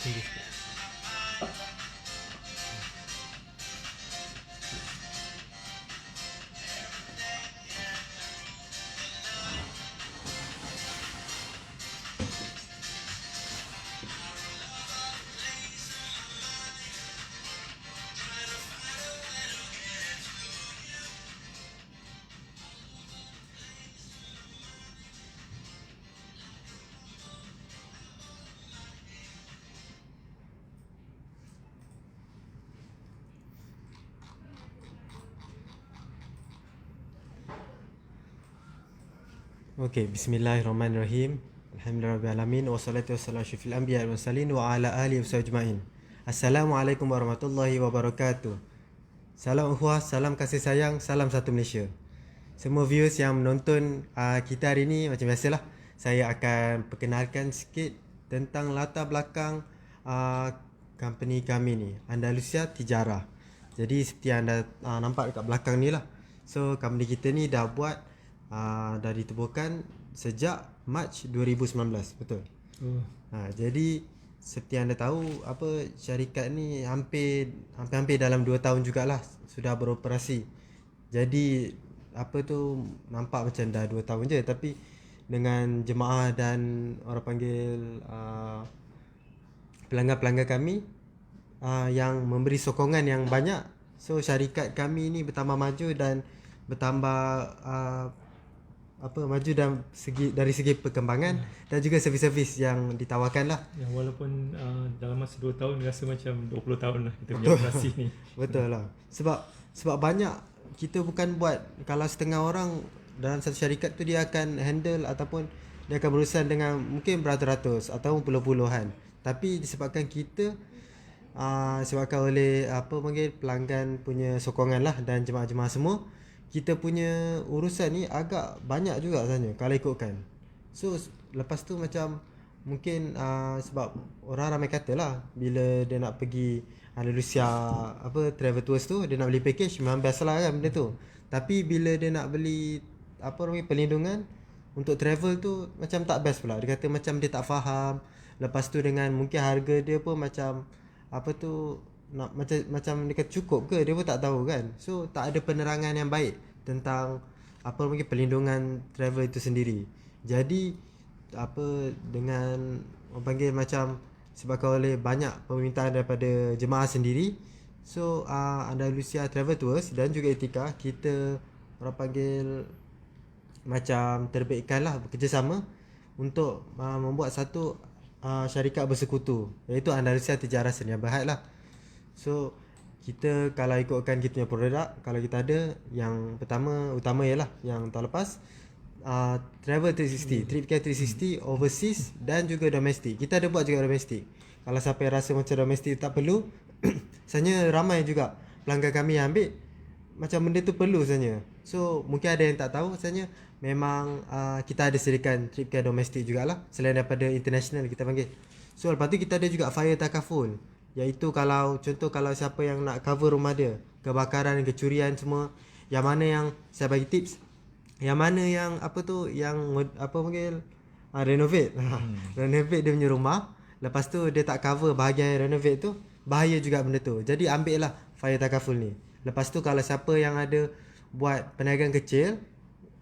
Tunggu sikit. Okey, bismillahirrahmanirrahim. Alhamdulillahirabbil wassalatu wassalamu syafil anbiya wal mursalin wa ala alihi wasajmain. Assalamualaikum warahmatullahi wabarakatuh. Salam ukhuwah, salam kasih sayang, salam satu Malaysia. Semua viewers yang menonton kita hari ni, macam biasalah, saya akan perkenalkan sikit tentang latar belakang company kami ni, Andalusia Tijarah. Jadi seperti anda nampak dekat belakang ni lah. So company kita ni dah buat dah ditubuhkan sejak Mac 2019, betul. Jadi seperti anda tahu, syarikat ni hampir dalam 2 tahun jugalah sudah beroperasi. Jadi nampak macam dah 2 tahun je, tapi dengan jemaah dan orang panggil pelanggan-pelanggan kami yang memberi sokongan yang banyak, so syarikat kami ni bertambah maju dan bertambah maju dari segi perkembangan dan juga servis-servis yang ditawarkan lah. Ya, walaupun dalam masa 2 tahun rasa macam 20 tahun lah kita punya operasi ni. Betul lah. Sebab banyak, kita bukan buat, kalau setengah orang dalam satu syarikat tu dia akan handle ataupun dia akan berurusan dengan mungkin beratus-ratus atau puluh-puluhan. Tapi disebabkan kita disebabkan oleh pelanggan punya sokongan lah dan jemaah-jemaah semua, kita punya urusan ni agak banyak juga sebenarnya kalau ikutkan. So lepas tu macam mungkin sebab orang ramai kata lah, bila dia nak pergi Andalusia travel tours tu, dia nak beli package, memang biasalah kan benda tu. Tapi bila dia nak beli perlindungan untuk travel tu, macam tak best pula. Dia kata macam dia tak faham. Lepas tu dengan mungkin harga dia pun macam nak macam dia kata cukup ke, dia pun tak tahu kan. So tak ada penerangan yang baik tentang mungkin perlindungan travel itu sendiri. Jadi dengan orang panggil macam sebabkan oleh banyak permintaan daripada jemaah sendiri, so Andalusia Travel Tours dan juga Etika, kita orang panggil macam terbitkanlah bekerjasama untuk membuat satu syarikat bersekutu, iaitu Andalusia Tijarah Sdn Bhd lah. So kita kalau ikutkan kita punya produk, kalau kita ada yang utama ialah yang tahun lepas Travel 360, Trip Care 360 overseas dan juga domestik. Kita ada buat juga domestik. Kalau siapa yang rasa macam domestik tak perlu, sebenarnya ramai juga pelanggan kami yang ambil macam benda tu perlu sebenarnya. So mungkin ada yang tak tahu, sebenarnya memang kita ada sediakan Trip Care domestik jugalah, selain daripada international kita panggil. So lepas tu kita ada juga fire takaful, iaitu kalau siapa yang nak cover rumah dia, kebakaran, kecurian semua, yang mana yang saya bagi tips, yang mana yang panggil renovate. Renovate dia punya rumah, lepas tu dia tak cover bahagian renovate tu, bahaya juga benda tu. Jadi ambil lah fire takaful ni. Lepas tu kalau siapa yang ada buat perniagaan kecil,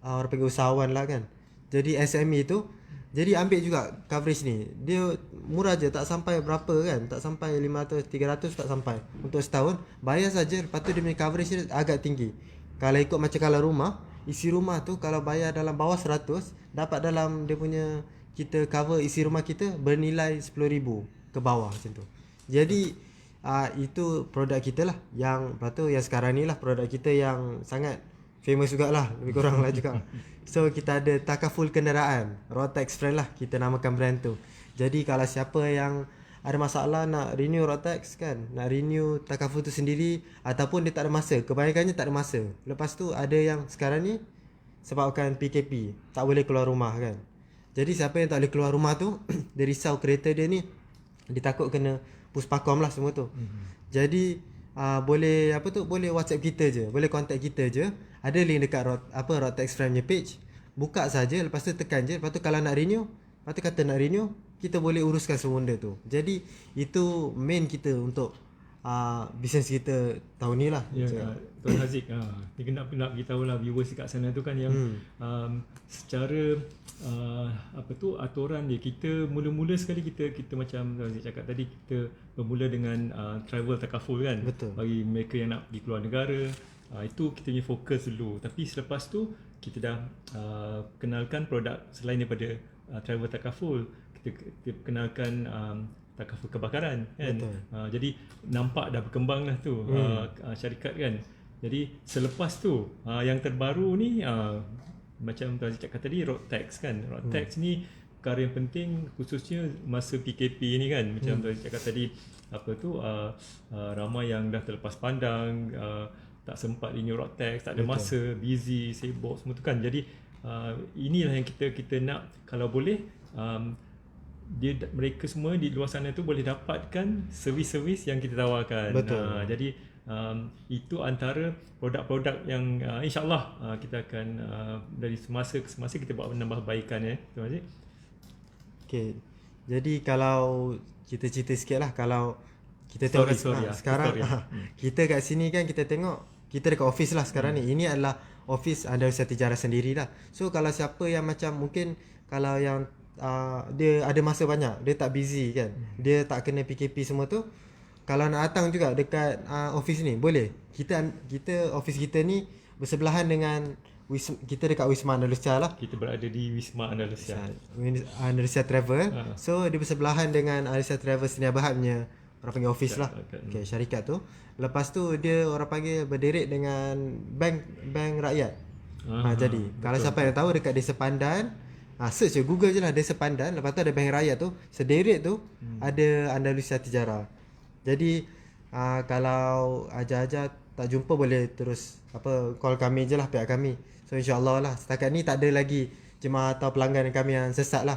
orang panggil usahawan lah kan, jadi SME tu, jadi ambil juga coverage ni. Dia murah je, tak sampai berapa kan, tak sampai 500, 300 tak sampai untuk setahun. Bayar saja, lepas tu dia punya coverage dia agak tinggi. Kalau ikut macam kalau rumah, isi rumah tu kalau bayar dalam bawah 100, dapat dalam dia punya, kita cover isi rumah kita bernilai 10,000 ke bawah macam tu. Jadi itu produk kita lah, yang lepas tu yang sekarang ni lah produk kita yang sangat famous jugalah, lebih kurang lah juga. So kita ada takaful kenderaan, Rotax Friend lah kita namakan brand tu. Jadi kalau siapa yang ada masalah nak renew Rotax kan, nak renew takaful tu sendiri, ataupun dia tak ada masa, kebanyakannya tak ada masa. Lepas tu ada yang sekarang ni sebabkan PKP tak boleh keluar rumah kan. Jadi siapa yang tak boleh keluar rumah tu dia risau kereta dia ni, dia takut kena puspakom lah semua tu. Jadi boleh boleh WhatsApp kita je, boleh contact kita je. Ada link dekat Rotax Friend punya page. Buka saja, lepas tu tekan je, lepas tu kalau nak renew, lepas tu kata nak renew, kita boleh uruskan semua benda tu. Jadi itu main kita untuk bisnes kita tahun ni lah. Ya, Tuan Haziq, ni nak beritahu lah viewers kat sana tu kan yang secara aturan dia, kita mula-mula sekali kita macam Tuan Haziq cakap tadi, kita bermula dengan travel takaful kan. Betul. Bagi mereka yang nak pergi keluar negara, itu kita punya fokus dulu. Tapi selepas tu kita dah kenalkan produk selain daripada travel takaful, kita kenalkan takaful kebakaran kan. Jadi nampak dah berkembang lah tu syarikat kan. Jadi selepas tu yang terbaru ni macam Tuan Aziz cakap tadi, road tax kan. Road tax ni perkara yang penting khususnya masa PKP ni kan. Macam Tuan Aziz cakap tadi, ramai yang dah terlepas pandang, tak sempat renew road tax, tak ada masa, busy, sibuk semua tu kan. Jadi inilah yang kita nak, kalau boleh mereka semua di luar sana tu boleh dapatkan servis-servis yang kita tawarkan. Jadi itu antara produk-produk yang insyaAllah kita akan dari semasa ke semasa kita buat penambahbaikan ya. Terima kasih. Okay. Jadi kalau kita cerita sikit lah, kalau kita tengok sekarang kita kat sini kan, kita tengok kita dekat office lah sekarang ni. Ini adalah office Andalusia Tijarah sendiri lah. So kalau siapa yang macam mungkin kalau yang dia ada masa banyak, dia tak busy kan, dia tak kena PKP semua tu, kalau nak datang juga dekat office ni boleh. Kita office kita ni bersebelahan dengan kita dekat Wisma Andalusia lah. Kita berada di Wisma Andalusia, Andalusia Travel. So dia bersebelahan dengan Andalusia Travel Sdn Bhd punya orang panggil office lah. Okay, syarikat tu. Lepas tu dia orang panggil berderet dengan bank rakyat. Jadi kalau siapa yang tahu dekat Desa Pandan, search je, Google je lah Desa Pandan, lepas tu ada bank rakyat tu, sederet tu ada Andalusia Tijarah. Jadi kalau ajar-ajar tak jumpa boleh terus call kami je lah, pihak kami. So insyaAllah lah, setakat ni tak ada lagi jemaah atau pelanggan kami yang sesat lah.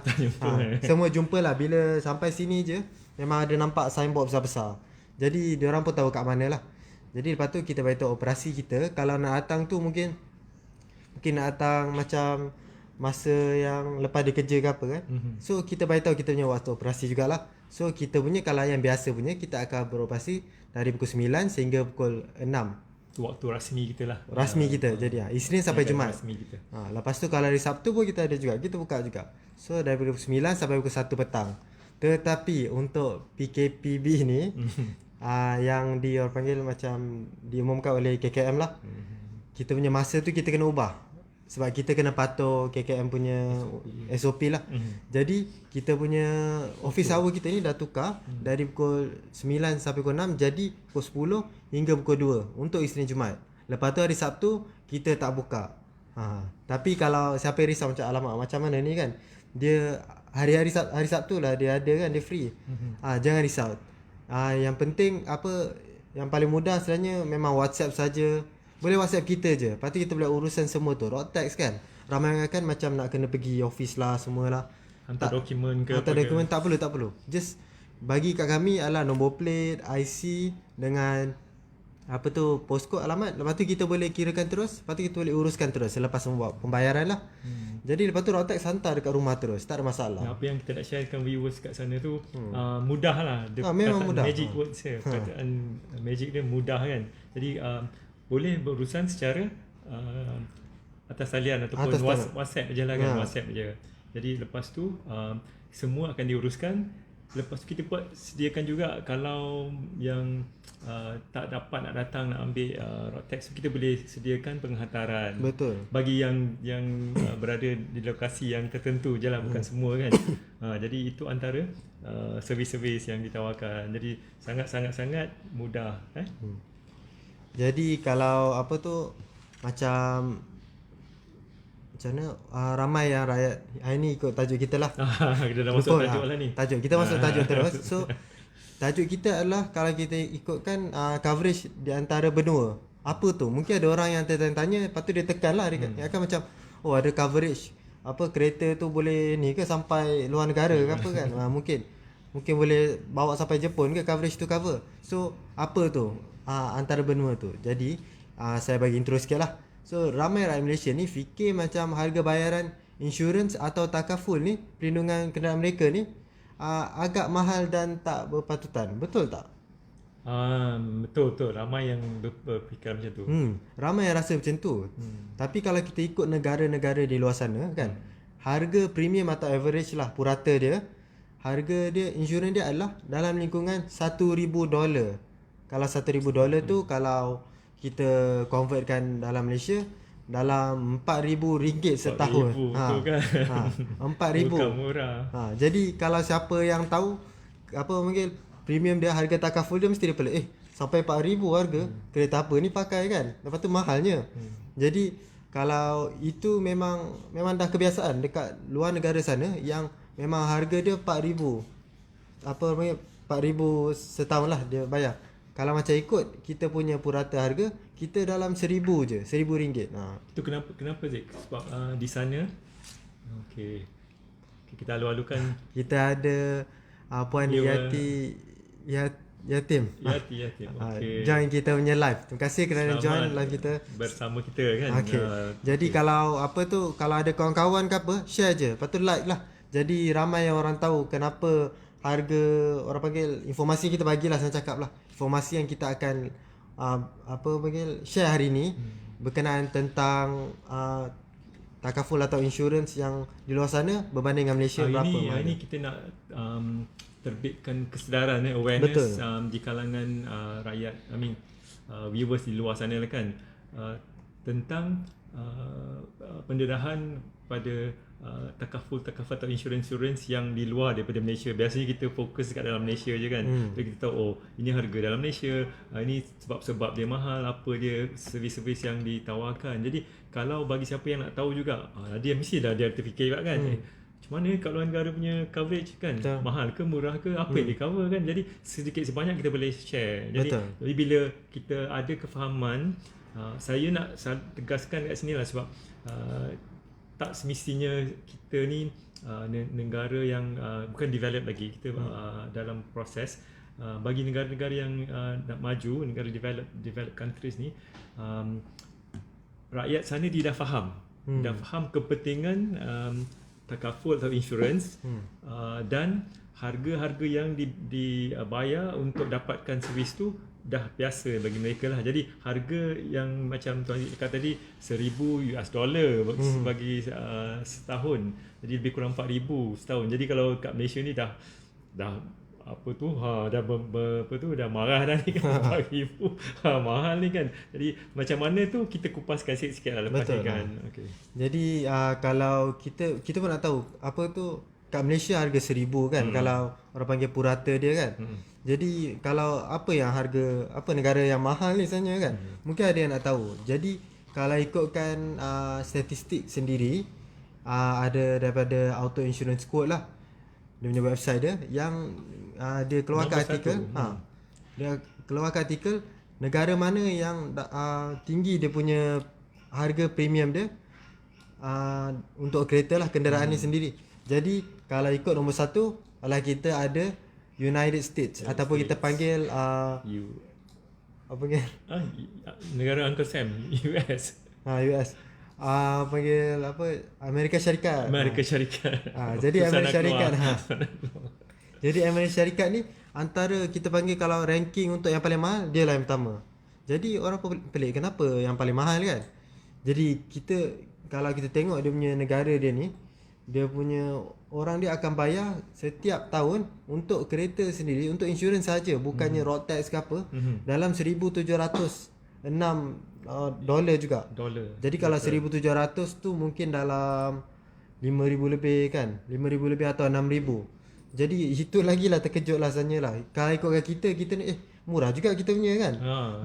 Semua jumpa lah. Bila sampai sini je memang ada nampak signboard besar-besar, jadi diorang pun tahu kat mana lah. Jadi lepas tu kita beritahu operasi kita. Kalau nak datang tu mungkin nak datang macam masa yang lepas dia kerja ke apa kan. So kita beritahu kita punya waktu operasi jugalah. So kita punya, kalau yang biasa punya, kita akan beroperasi dari pukul 9 sehingga pukul 6. Waktu rasmi kita lah. Rasmi kita. Jadi Isnin sampai Jumaat. Rasmi kita. Lepas tu kalau hari Sabtu pun kita ada juga, kita buka juga. So dari pukul 9 sampai pukul 1 petang. Tetapi untuk PKPB ni yang orang panggil macam diumumkan oleh KKM lah, kita punya masa tu kita kena ubah. Sebab kita kena patuh KKM punya SOP lah. Jadi kita punya office hour kita ni dah tukar dari pukul 9 sampai pukul 6 jadi pukul 10 hingga pukul 2 untuk Isnin Jumaat. Lepas tu hari Sabtu kita tak buka. Tapi kalau siapa yang risau macam alamak macam mana ni kan, dia hari Sabtu lah dia ada kan, dia free. Jangan risau. Yang penting yang paling mudah sebenarnya memang WhatsApp saja. Boleh WhatsApp kita je. Lepas tu kita boleh urusan semua tu. Road tax kan, ramai orang kan macam nak kena pergi office lah semualah. Hantar dokumen ke? Hantar dokumen tak perlu. Just bagi kat kami adalah nombor plate, IC dengan postcode, alamat. Lepas tu kita boleh kirakan terus. Lepas tu kita boleh uruskan terus selepas membuat pembayaran lah. Jadi lepas tu road tax hantar dekat rumah terus, tak ada masalah. Apa yang kita nak sharekan viewers kat sana tu mudah lah. Memang mudah. Magic words dia. Perkataan magic dia mudah kan. Jadi boleh berurusan secara atas talian ataupun WhatsApp je lah kan. WhatsApp je. Jadi lepas tu semua akan diuruskan. Lepas tu kita sediakan juga kalau yang tak dapat nak datang nak ambil road tax, kita boleh sediakan penghantaran. Betul. Bagi yang berada di lokasi yang tertentu je lah, bukan semua kan. Jadi itu antara servis-servis yang ditawarkan. Jadi sangat mudah. Jadi kalau macam mana ramai yang rakyat hari ni ikut tajuk kita lah. Kita dah masuk tajuk lah ni. Tajuk kita masuk tajuk terus. So tajuk kita adalah kalau kita ikutkan coverage di antara benua. Apa tu? Mungkin ada orang yang tanya, lepas tu dia tekan lah, dia akan macam ada coverage kereta tu boleh ni ke sampai luar negara ke apa kan. Mungkin boleh bawa sampai Jepun ke, coverage tu cover. So apa tu antara benua tu. Jadi saya bagi intro sikit lah. So ramai rakyat Malaysia ni fikir macam harga bayaran insurans atau takaful ni, perlindungan kenderaan mereka ni agak mahal dan tak berpatutan. Betul tak? Betul ramai yang berfikir macam tu. Ramai yang rasa macam tu. Tapi kalau kita ikut negara-negara di luar sana kan, harga premium atau average lah purata dia, harga dia insurans dia adalah dalam lingkungan $1,000. Kalau $1,000 tu kalau kita convertkan dalam Malaysia dalam RM4,000 setahun. tu kan. RM4,000. Bukan murah. Jadi kalau siapa yang tahu apa panggil premium dia, harga takaful dia, mesti dia pelik, sampai RM4,000 harga kereta apa ni pakai kan. Lepas tu mahalnya. Jadi kalau itu memang dah kebiasaan dekat luar negara sana yang memang harga dia RM4,000. Apa panggil RM4,000 setahun lah dia bayar. Kalau macam ikut kita punya purata harga, kita dalam RM1,000 je, RM1,000. Itu kenapa Zik? Sebab di sana okey. Kita alu-alukan Kita ada Puan Yati Yatim. Yatim. Okey. Join kita punya live. Terima kasih kerana Selamat join live kita. bersama kita kan. Jadi kalau apa tu, kalau ada kawan-kawan ke apa, share je. Lepas tu like lah. Jadi ramai yang orang tahu kenapa harga, orang panggil informasi kita bagilah, saya cakap lah. Informasi yang kita akan apa panggil share hari ni berkenaan tentang takaful atau insurans yang di luar sana berbanding dengan Malaysia berapa mahal. Ini kita nak terbitkan kesedaran awareness di kalangan rakyat, viewers di luar sana lah kan, tentang pendedahan pada takaful atau insurans yang di luar daripada Malaysia. Biasanya kita fokus kat dalam Malaysia je kan. Jadi kita tahu ini harga dalam Malaysia, ini sebab dia mahal, apa dia servis-servis yang ditawarkan. Jadi kalau bagi siapa yang nak tahu juga, dia mesti dah dia terfikir juga kan, macam mana kat luar negara punya coverage kan, mahal ke murah ke, apa yang dia cover kan. Jadi sedikit sebanyak kita boleh share. Jadi bila kita ada kefahaman, saya nak tegaskan kat sini lah, sebab tak semestinya kita ni negara yang bukan develop lagi, kita dalam proses. Bagi negara-negara yang nak maju, negara develop countries ni, rakyat sana dia dah faham, dah faham kepentingan takaful atau insurans, dan harga-harga yang dibayar untuk dapatkan servis tu dah biasa bagi mereka lah. Jadi harga yang macam tuan kata tadi $1,000 bagi setahun, jadi lebih kurang $4,000 setahun. Jadi kalau kat Malaysia ni dah apa tu dah marah dah ni kan, $4,000 mahal ni kan. Jadi macam mana tu kita kupaskan sikit-sikit lah lepas ni kan. Okay. Jadi kalau kita pun nak tahu apa tu kat Malaysia harga $1,000 kan, kalau orang panggil purata dia kan. Jadi kalau apa yang harga, apa negara yang mahal ni sebenarnya kan, mungkin ada yang nak tahu. Jadi kalau ikutkan statistik sendiri, ada daripada Auto Insurance Quote lah, dia punya website dia, yang dia keluarkan artikel, dia keluarkan artikel negara mana yang tinggi dia punya harga premium dia untuk kereta lah, kenderaan ni sendiri. Jadi kalau ikut nombor 1 adalah kita ada United States, ataupun kita panggil apa panggil? Negara Uncle Sam, US. US. Panggil apa? Amerika Syarikat. Jadi Amerika Syarikat. Jadi Amerika Syarikat ni antara kita panggil, kalau ranking untuk yang paling mahal, dia lah yang pertama. Jadi orang pun pelik kenapa yang paling mahal kan. Jadi kalau kita tengok dia punya negara dia ni, dia punya orang dia akan bayar setiap tahun untuk kereta sendiri, untuk insurans saja, bukannya road tax ke apa, dalam $1,706 juga. Jadi kalau 1,700 tu mungkin dalam 5,000 lebih kan, 5,000 lebih atau 6,000. Jadi itu lagi lah terkejut lah sebenarnya lah. Kalau ikutkan kita ni murah juga kita punya kan.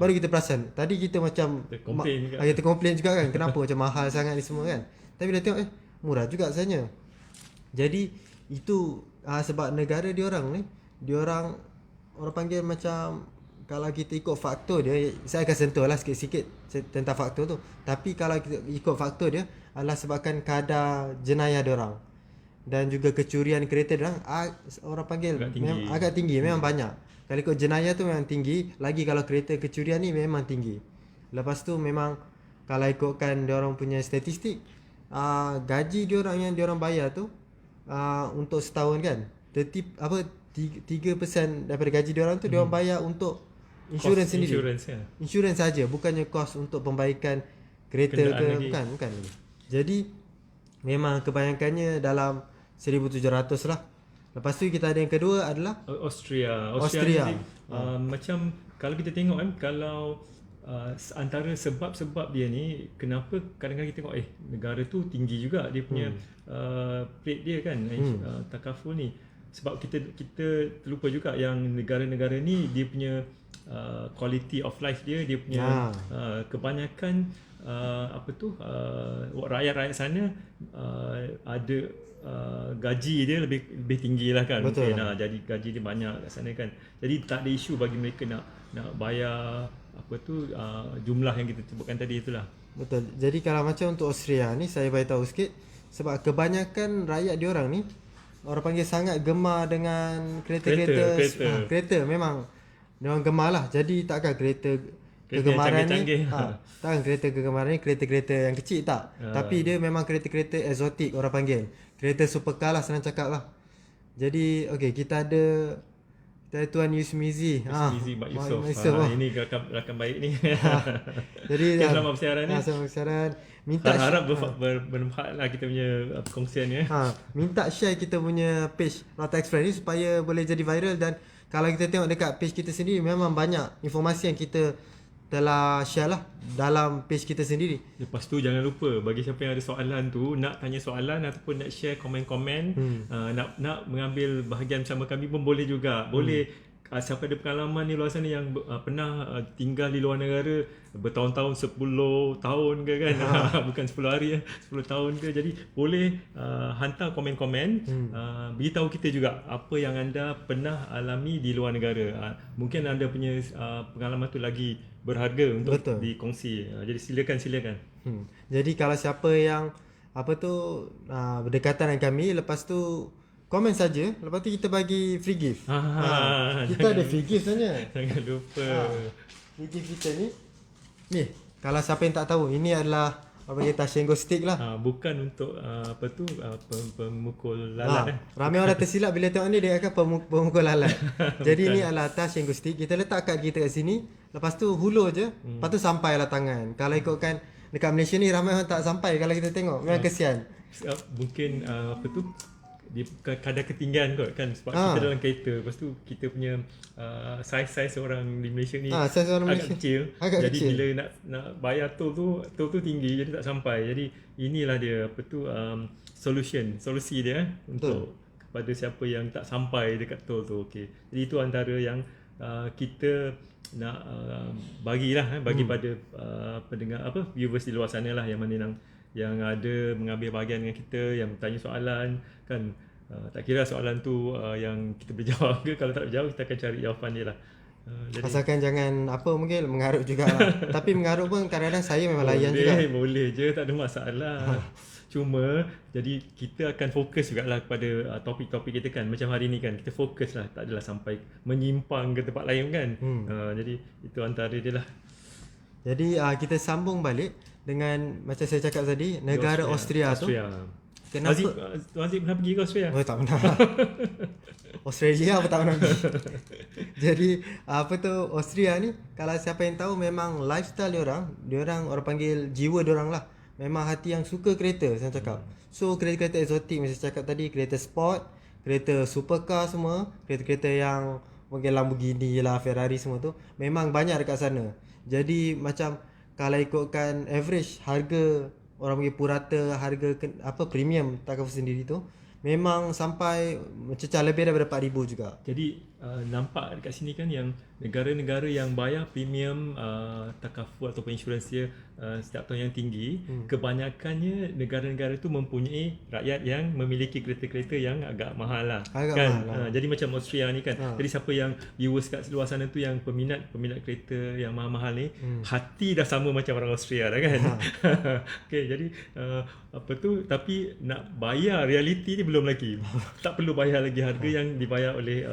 Baru kita perasan, tadi kita macam kita komplain juga kan, kenapa macam mahal sangat ni semua kan. Tapi dah tengok murah juga sebenarnya. Jadi itu sebab negara diorang orang panggil macam, kalau kita ikut faktor dia, saya akan sentuh lah sikit-sikit tentang faktor tu. Tapi kalau kita ikut faktor dia adalah sebabkan kadar jenayah diorang dan juga kecurian kereta diorang orang panggil agak tinggi, memang banyak. Kalau ikut jenayah tu memang tinggi, lagi kalau kereta kecurian ni memang tinggi. Lepas tu memang kalau ikutkan diorang punya statistik, gaji diorang yang diorang bayar tu untuk setahun kan, apa 3% daripada gaji dia orang tu dia orang bayar untuk insurans sendiri. Insurance ya. Insurans saja, bukannya kos untuk pembaikan kereta Kenderaan ke, lagi. bukan. Jadi memang kebanyakannya dalam 1,700 lah. Lepas tu kita ada yang kedua adalah Austria. Austria. Ni, macam kalau kita tengok kan, kalau antara sebab-sebab dia ni kenapa kadang-kadang kita tengok negara tu tinggi juga dia punya rate dia kan, takaful ni. Sebab kita terlupa juga yang negara-negara ni dia punya quality of life dia punya kebanyakan rakyat-rakyat sana ada gaji dia lebih tinggi lah kan. Betul. Mungkin jadi gaji dia banyak kat sana kan. Jadi tak ada isu bagi mereka nak bayar jumlah yang kita sebutkan tadi itulah. betul. Jadi kalau macam untuk Austria ni saya bagi tahu sikit, sebab kebanyakan rakyat diorang ni orang panggil sangat gemar dengan kereta. Memang diorang gemar lah. Jadi takkan kereta kegemaran ni takkan kereta kegemaran ni kereta-kereta yang kecil tak. Tapi dia memang kereta-kereta eksotik orang panggil. Kereta supercar lah, senang cakap lah. Jadi okey, kita ada Tuan Yusmizi. Yusmizi Mak Yusof. Ini rakan baik ni. Jadi selamat bersiaran ni. Selamat bersiaran. Minta harap bermanfaat lah kita punya perkongsian ya. Minta share kita punya page Rata Express ni supaya boleh jadi viral, dan kalau kita tengok dekat page kita sendiri memang banyak informasi yang kita telah share lah dalam page kita sendiri. Lepas tu jangan lupa, bagi siapa yang ada soalan tu, nak tanya soalan ataupun nak share komen-komen, nak mengambil bahagian bersama kami pun boleh juga. Boleh siapa ada pengalaman di luar sana yang pernah tinggal di luar negara bertahun-tahun, 10 tahun ke kan, bukan 10 hari 10 tahun ke. Jadi boleh hantar komen-komen, beritahu kita juga apa yang anda pernah alami di luar negara. Mungkin anda punya pengalaman tu lagi berharga untuk dikongsi. Jadi silakan. Jadi kalau siapa yang berdekatan dengan kami, lepas tu komen saja, lepas tu kita bagi free gift. Kita ada free gift sebenarnya. Jangan lupa. Free gift kita ni, kalau siapa yang tak tahu, ini adalah Tashengo stick lah. Bukan untuk pemukul lalat. Ramai orang tersilap bila tengok ni, dia akan pemukul lalat. Jadi ni adalah Tashengo stick. Kita letak kad kita kat sini, lepas tu hulur je, lepas tu sampailah tangan. Kalau ikutkan dekat Malaysia ni ramai orang tak sampai, kalau kita tengok memang kesian. Mungkin dia kadar ketinggian kot kan, sebab kita dalam kereta. Lepas tu kita punya saiz orang di Malaysia ni agak kecil. Jadi bila nak bayar tol tu tinggi, jadi tak sampai. Jadi inilah dia solusi dia untuk kepada siapa yang tak sampai dekat tol tu. Okey. Jadi itu antara yang kita nak bagilah bagi pada pendengar viewers di luar sana lah, yang mana yang ada mengambil bahagian dengan kita, yang bertanya soalan kan. Tak kira soalan tu yang kita boleh jawab ke, kalau tak boleh jawab kita akan cari jawapan dia lah. Jadi, asalkan jangan mungkin mengarut jugalah. Tapi mengarut pun kadang-kadang saya memang layan juga. Boleh je, tak ada masalah. Cuma jadi kita akan fokus jugalah kepada topik-topik kita kan. Macam hari ni kan kita fokus lah, tak adalah sampai menyimpang ke tempat lain kan. Jadi itu antara dia lah. Jadi kita sambung balik dengan macam saya cakap tadi, negara Austria tu. Kenapa? Aziz pernah pergi ke Austria? Tak pernah. Australia tak pernah pergi. Jadi Austria ni, kalau siapa yang tahu, memang lifestyle diorang orang panggil jiwa diorang lah. Memang hati yang suka kereta, saya cakap. So kereta-kereta eksotik macam saya cakap tadi, kereta sport, kereta supercar semua, kereta-kereta yang mungkin Lamborghini lah, Ferrari semua tu memang banyak dekat sana. Jadi macam kalau ikutkan average harga orang panggil purata, harga premium takaful sendiri tu memang sampai mencecah lebih daripada 4,000 juga. Jadi nampak dekat sini kan yang negara-negara yang bayar premium takaful ataupun insurans dia setiap tahun yang tinggi, kebanyakannya negara-negara tu mempunyai rakyat yang memiliki kereta-kereta yang agak mahal lah. Jadi macam Austria ni kan. Jadi siapa yang viewers kat luar sana tu yang peminat kereta yang mahal-mahal ni, hati dah sama macam orang Austria dah kan. Okay, jadi tapi nak bayar realiti ni belum lagi. Tak perlu bayar lagi harga yang dibayar oleh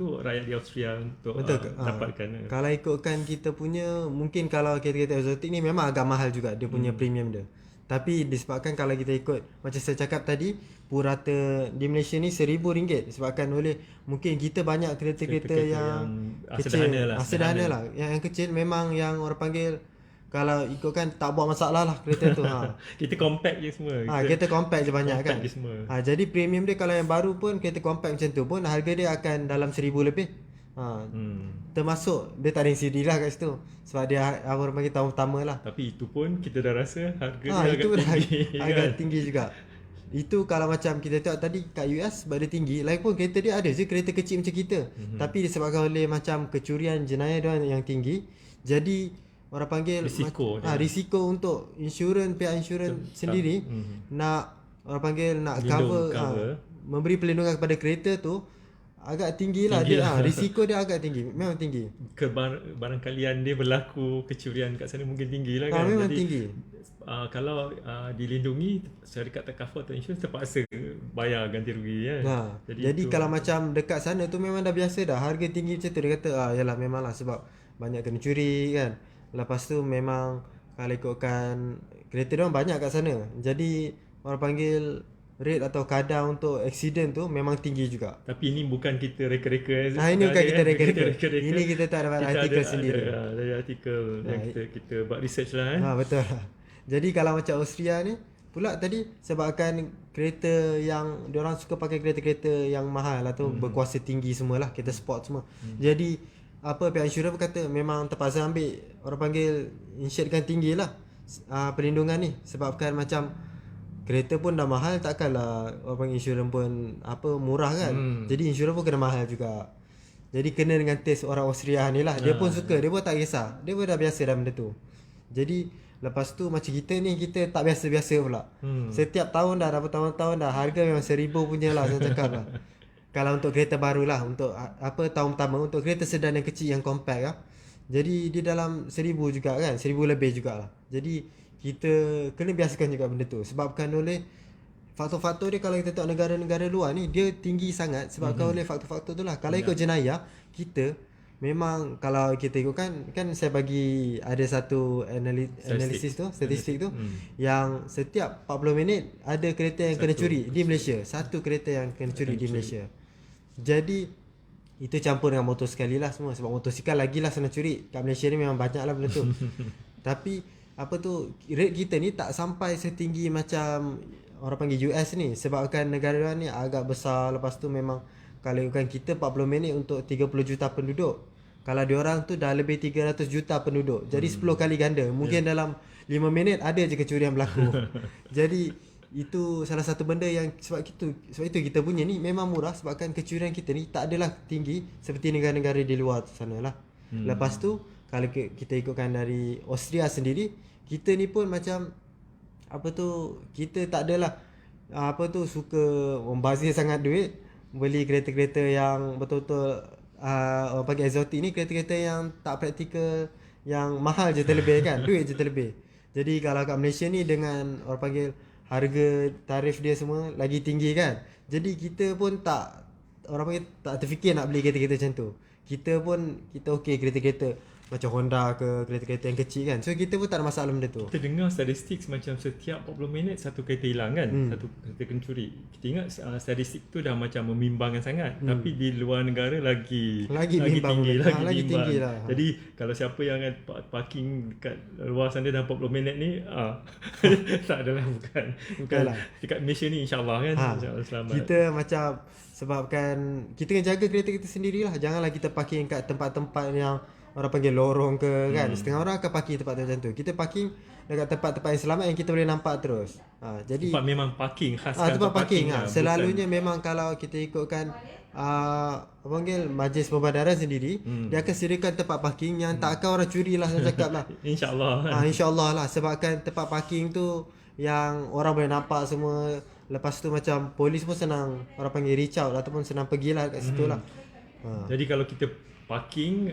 rakyat di Austria untuk dapatkan. Kalau ikutkan kita punya, mungkin kalau kereta-kereta eksotik ni memang agak mahal juga dia punya premium dia. Tapi disebabkan kalau kita ikut macam saya cakap tadi, purata di Malaysia ni RM1,000 disebabkan oleh mungkin kita banyak kereta-kereta yang kecil, sederhana lah. Yang kecil memang yang orang panggil kalau ikutkan tak buat masalah lah kereta tu. Kita compact je semua. Kereta compact je banyak compact kan. je semua. Jadi premium dia kalau yang baru pun kereta compact macam tu pun harga dia akan dalam RM1,000 lebih. Termasuk dia tak ada LCD lah kat situ. Sebab dia orang panggil tahun pertama lah. Tapi itu pun kita dah rasa harga dia itu agak tinggi. agak tinggi juga. Itu kalau macam kita tengok tadi kat US sebab dia tinggi, lain pun kereta dia ada je kereta kecil macam kita. Tapi disebabkan oleh macam kecurian jenayah dia yang tinggi, jadi orang panggil risiko untuk pihak insurans sendiri nak orang panggil nak cover. Memberi perlindungan kepada kereta tu agak tinggi lah dia. Risiko dia agak tinggi, memang tinggi. Barangkalian dia berlaku kecurian kat sana mungkin tinggi lah kan. Memang jadi, tinggi. Kalau dilindungi syarikat takaful atau insurans terpaksa bayar ganti rugi kan. Jadi kalau macam dekat sana tu memang dah biasa dah harga tinggi macam tu. Dia kata yalah memang lah sebab banyak kena curi kan. Lepas tu memang kalau ikutkan kereta dia banyak kat sana. Jadi orang panggil rate atau kadar untuk accident tu memang tinggi juga. Tapi ini bukan kita reka-reka. Ini bukan kita reka-reka. Ini kita tak dapat artikel sendiri. Dari artikel yang kita buat research lah. Betul. Jadi kalau macam Austria ni pula tadi sebabkan kereta yang diorang suka pakai kereta-kereta yang mahal lah tu, berkuasa tinggi semualah, kereta sport semua. Jadi pihak insurans berkata memang terpaksa ambil orang panggil insuredkan tinggi lah perlindungan ni. Sebabkan macam kereta pun dah mahal, takkanlah orang panggil insurans pun murah kan. Jadi insurans pun kena mahal juga. Jadi kena dengan taste orang Austria ni lah. Dia pun suka, dia pun tak kisah. Dia pun dah biasa dah benda tu. Jadi lepas tu macam kita ni, kita tak biasa-biasa pula. Setiap tahun dah, bertahun-tahun dah, harga memang RM1,000 punya lah saya cakap lah. Kalau untuk kereta baru lah, untuk tahun pertama, untuk kereta sedan yang kecil yang compact lah. Jadi dia dalam RM1,000 juga kan, RM1,000 lebih jugalah. Jadi kita kena biasakan juga benda tu. Sebabkan oleh faktor-faktor dia, kalau kita tengok negara-negara luar ni, dia tinggi sangat sebabkan oleh faktor-faktor tu lah. Kalau ikut jenayah, kita memang kalau kita ikutkan, kan saya bagi ada satu analisis tu, statistik tu, yang setiap 40 minit ada kereta yang kena curi di Malaysia. Satu kereta yang kena curi di Malaysia. Jadi itu campur dengan motor sekali lah semua. Sebab motosikal lagilah senang curi. Kat Malaysia ni memang banyak lah benda tu. Tapi rate kita ni tak sampai setinggi macam orang panggil US ni. Sebabkan negara ni agak besar. Lepas tu memang kalau ikutkan kita 40 minit untuk 30 juta penduduk. Kalau diorang tu dah lebih 300 juta penduduk. Jadi 10 kali ganda. Mungkin dalam 5 minit ada je kecurian berlaku. Jadi itu salah satu benda yang sebab itu kita punya ni memang murah. Sebabkan kecurian kita ni tak adalah tinggi seperti negara-negara di luar sana lah. Lepas tu kalau kita ikutkan dari Austria sendiri, kita ni pun macam kita tak adalah suka membazir sangat duit beli kereta-kereta yang betul-betul orang panggil exotic ni, kereta-kereta yang tak praktikal, yang mahal je terlebih kan, duit je terlebih. Jadi kalau kat Malaysia ni dengan orang panggil harga tarif dia semua lagi tinggi kan. Jadi kita pun tak terfikir nak beli kereta-kereta macam tu. Kita okey kereta-kereta macam Honda ke, kereta-kereta yang kecil kan. So kita pun tak ada masalah benda tu. Kita dengar statistik macam setiap 40 minit satu kereta hilang kan, satu kereta kena curi. Kita ingat statistik tu dah macam membimbangkan sangat. Tapi di luar negara lagi tinggi lah. Jadi kalau siapa yang parking dekat luar sana dah 40 minit ni tak adalah bukan dekat Malaysia ni insya-Allah kan. Insya-Allah selamat. Kita macam sebabkan kita kena jaga kereta kita sendirilah. Janganlah kita parking kat tempat-tempat yang orang panggil lorong ke kan. Setengah orang akan parking tempat macam tu. Kita parking dekat tempat-tempat yang selamat yang kita boleh nampak terus. Jadi tempat memang parking khaskan tempat parking selalunya memang kalau kita ikutkan panggil Majlis Pembadaran sendiri, dia akan sediakan tempat parking yang tak akan orang curi lah, saya cakap lah. InsyaAllah. InsyaAllah lah. Sebabkan tempat parking tu yang orang boleh nampak semua. Lepas tu macam polis pun senang orang panggil reach out ataupun senang pergilah kat situ lah. Jadi kalau kita parking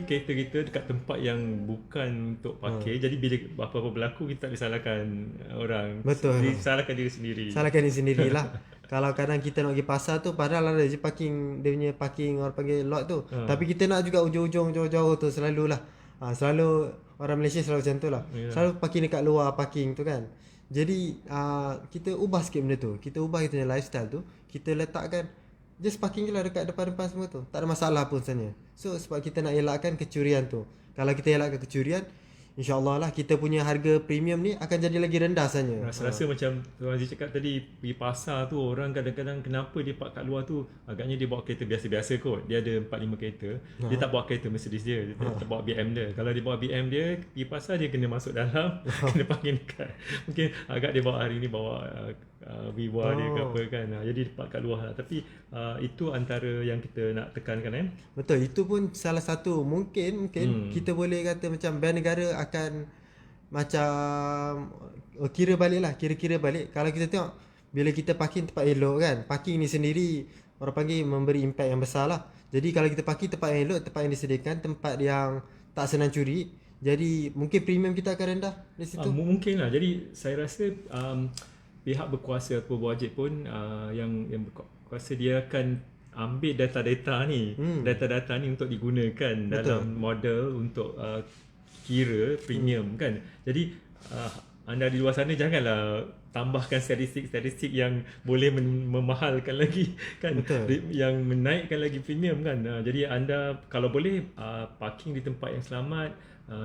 kereta kita dekat tempat yang bukan untuk parkir, jadi bila apa-apa berlaku kita tak disalahkan orang. Betul. Salahkan diri sendiri. Salahkan diri sendirilah. Kalau kadang kita nak pergi pasar tu, padahal ada je parking, dia punya parking orang panggil lot tu. Tapi kita nak juga ujung-ujung jauh-jauh tu selalulah Selalu orang Malaysia selalu macam tu lah. Ya. Selalu parking dekat luar parking tu kan. Jadi kita ubah sikit benda tu. Kita ubah kita punya lifestyle tu. Kita letakkan just parking je lah dekat depan-depan semua tu. Tak ada masalah pun sebenarnya. So sebab kita nak elakkan kecurian tu. Kalau kita elakkan kecurian, InsyaAllah lah kita punya harga premium ni akan jadi lagi rendah sebenarnya. Rasa-rasa macam Tuan Aziz cakap tadi, pergi pasar tu orang kadang-kadang kenapa dia park kat luar tu, agaknya dia bawa kereta biasa-biasa kot. Dia ada 4-5 kereta. Dia tak bawa kereta Mercedes dia tak bawa BM dia. Kalau dia bawa BM dia, pergi pasar dia kena masuk dalam, kena parking dekat. Mungkin agak dia bawa hari ni bawa Viva dia ke apa kan. Jadi dia park kat luar lah. Tapi itu antara yang kita nak tekankan kan. Betul, itu pun salah satu mungkin kita boleh kata macam bank negara akan macam kira balik kalau kita tengok bila kita parking tempat elok kan, parking ni sendiri orang panggil memberi impact yang besar lah. Jadi kalau kita parking tempat yang elok, tempat yang disediakan, tempat yang tak senang curi, jadi mungkin premium kita akan rendah dari situ. Mungkin lah. Jadi saya rasa pihak berkuasa atau berwajib pun yang berkuasa dia akan ambil data-data ni untuk digunakan dalam model untuk kira premium kan. Jadi anda di luar sana janganlah tambahkan statistik yang boleh memahalkan lagi kan. Yang menaikkan lagi premium kan. Jadi anda kalau boleh parking di tempat yang selamat,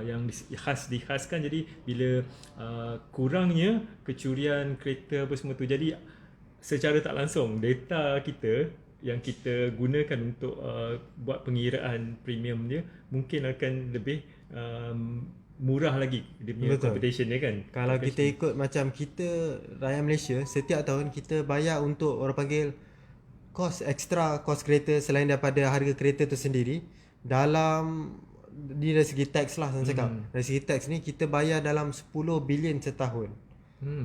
yang dihaskan. Jadi bila kurangnya kecurian kereta apa semua tu, jadi secara tak langsung data kita yang kita gunakan untuk buat pengiraan premium dia mungkin akan lebih murah lagi dia punya computation dia kan. Kalau kita ikut macam kita rakyat Malaysia, setiap tahun kita bayar untuk orang panggil kos kereta selain daripada harga kereta tu sendiri. Dalam di dari segi tax lah saya cakap. Dari segi tax ni kita bayar dalam 10 bilion setahun.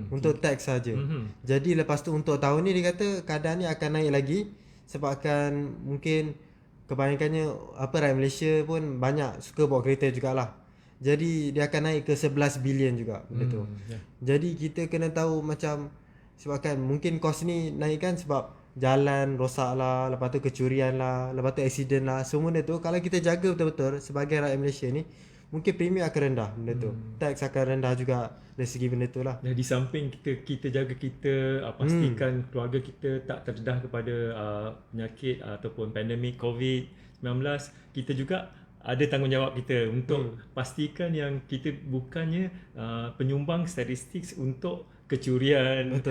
Untuk tax saja. Jadi lepas tu untuk tahun ni dia kata keadaan ni akan naik lagi sebabkan mungkin kebanyakannya rakyat Malaysia pun banyak suka bawa kereta jugalah. Jadi dia akan naik ke 11 bilion juga benda tu. Jadi kita kena tahu macam sebabkan mungkin kos ni naikkan sebab jalan rosak lah, lepas tu kecurian lah, lepas tu accident lah, semua benda tu kalau kita jaga betul-betul sebagai rakyat Malaysia ni, mungkin premium akan rendah benda tu. Tax akan rendah juga dari segi benda tu lah. Dan di samping kita jaga kita, pastikan keluarga kita tak terdedah kepada penyakit ataupun pandemik COVID-19, kita juga ada tanggungjawab kita untuk pastikan yang kita bukannya penyumbang statistik untuk kecurian,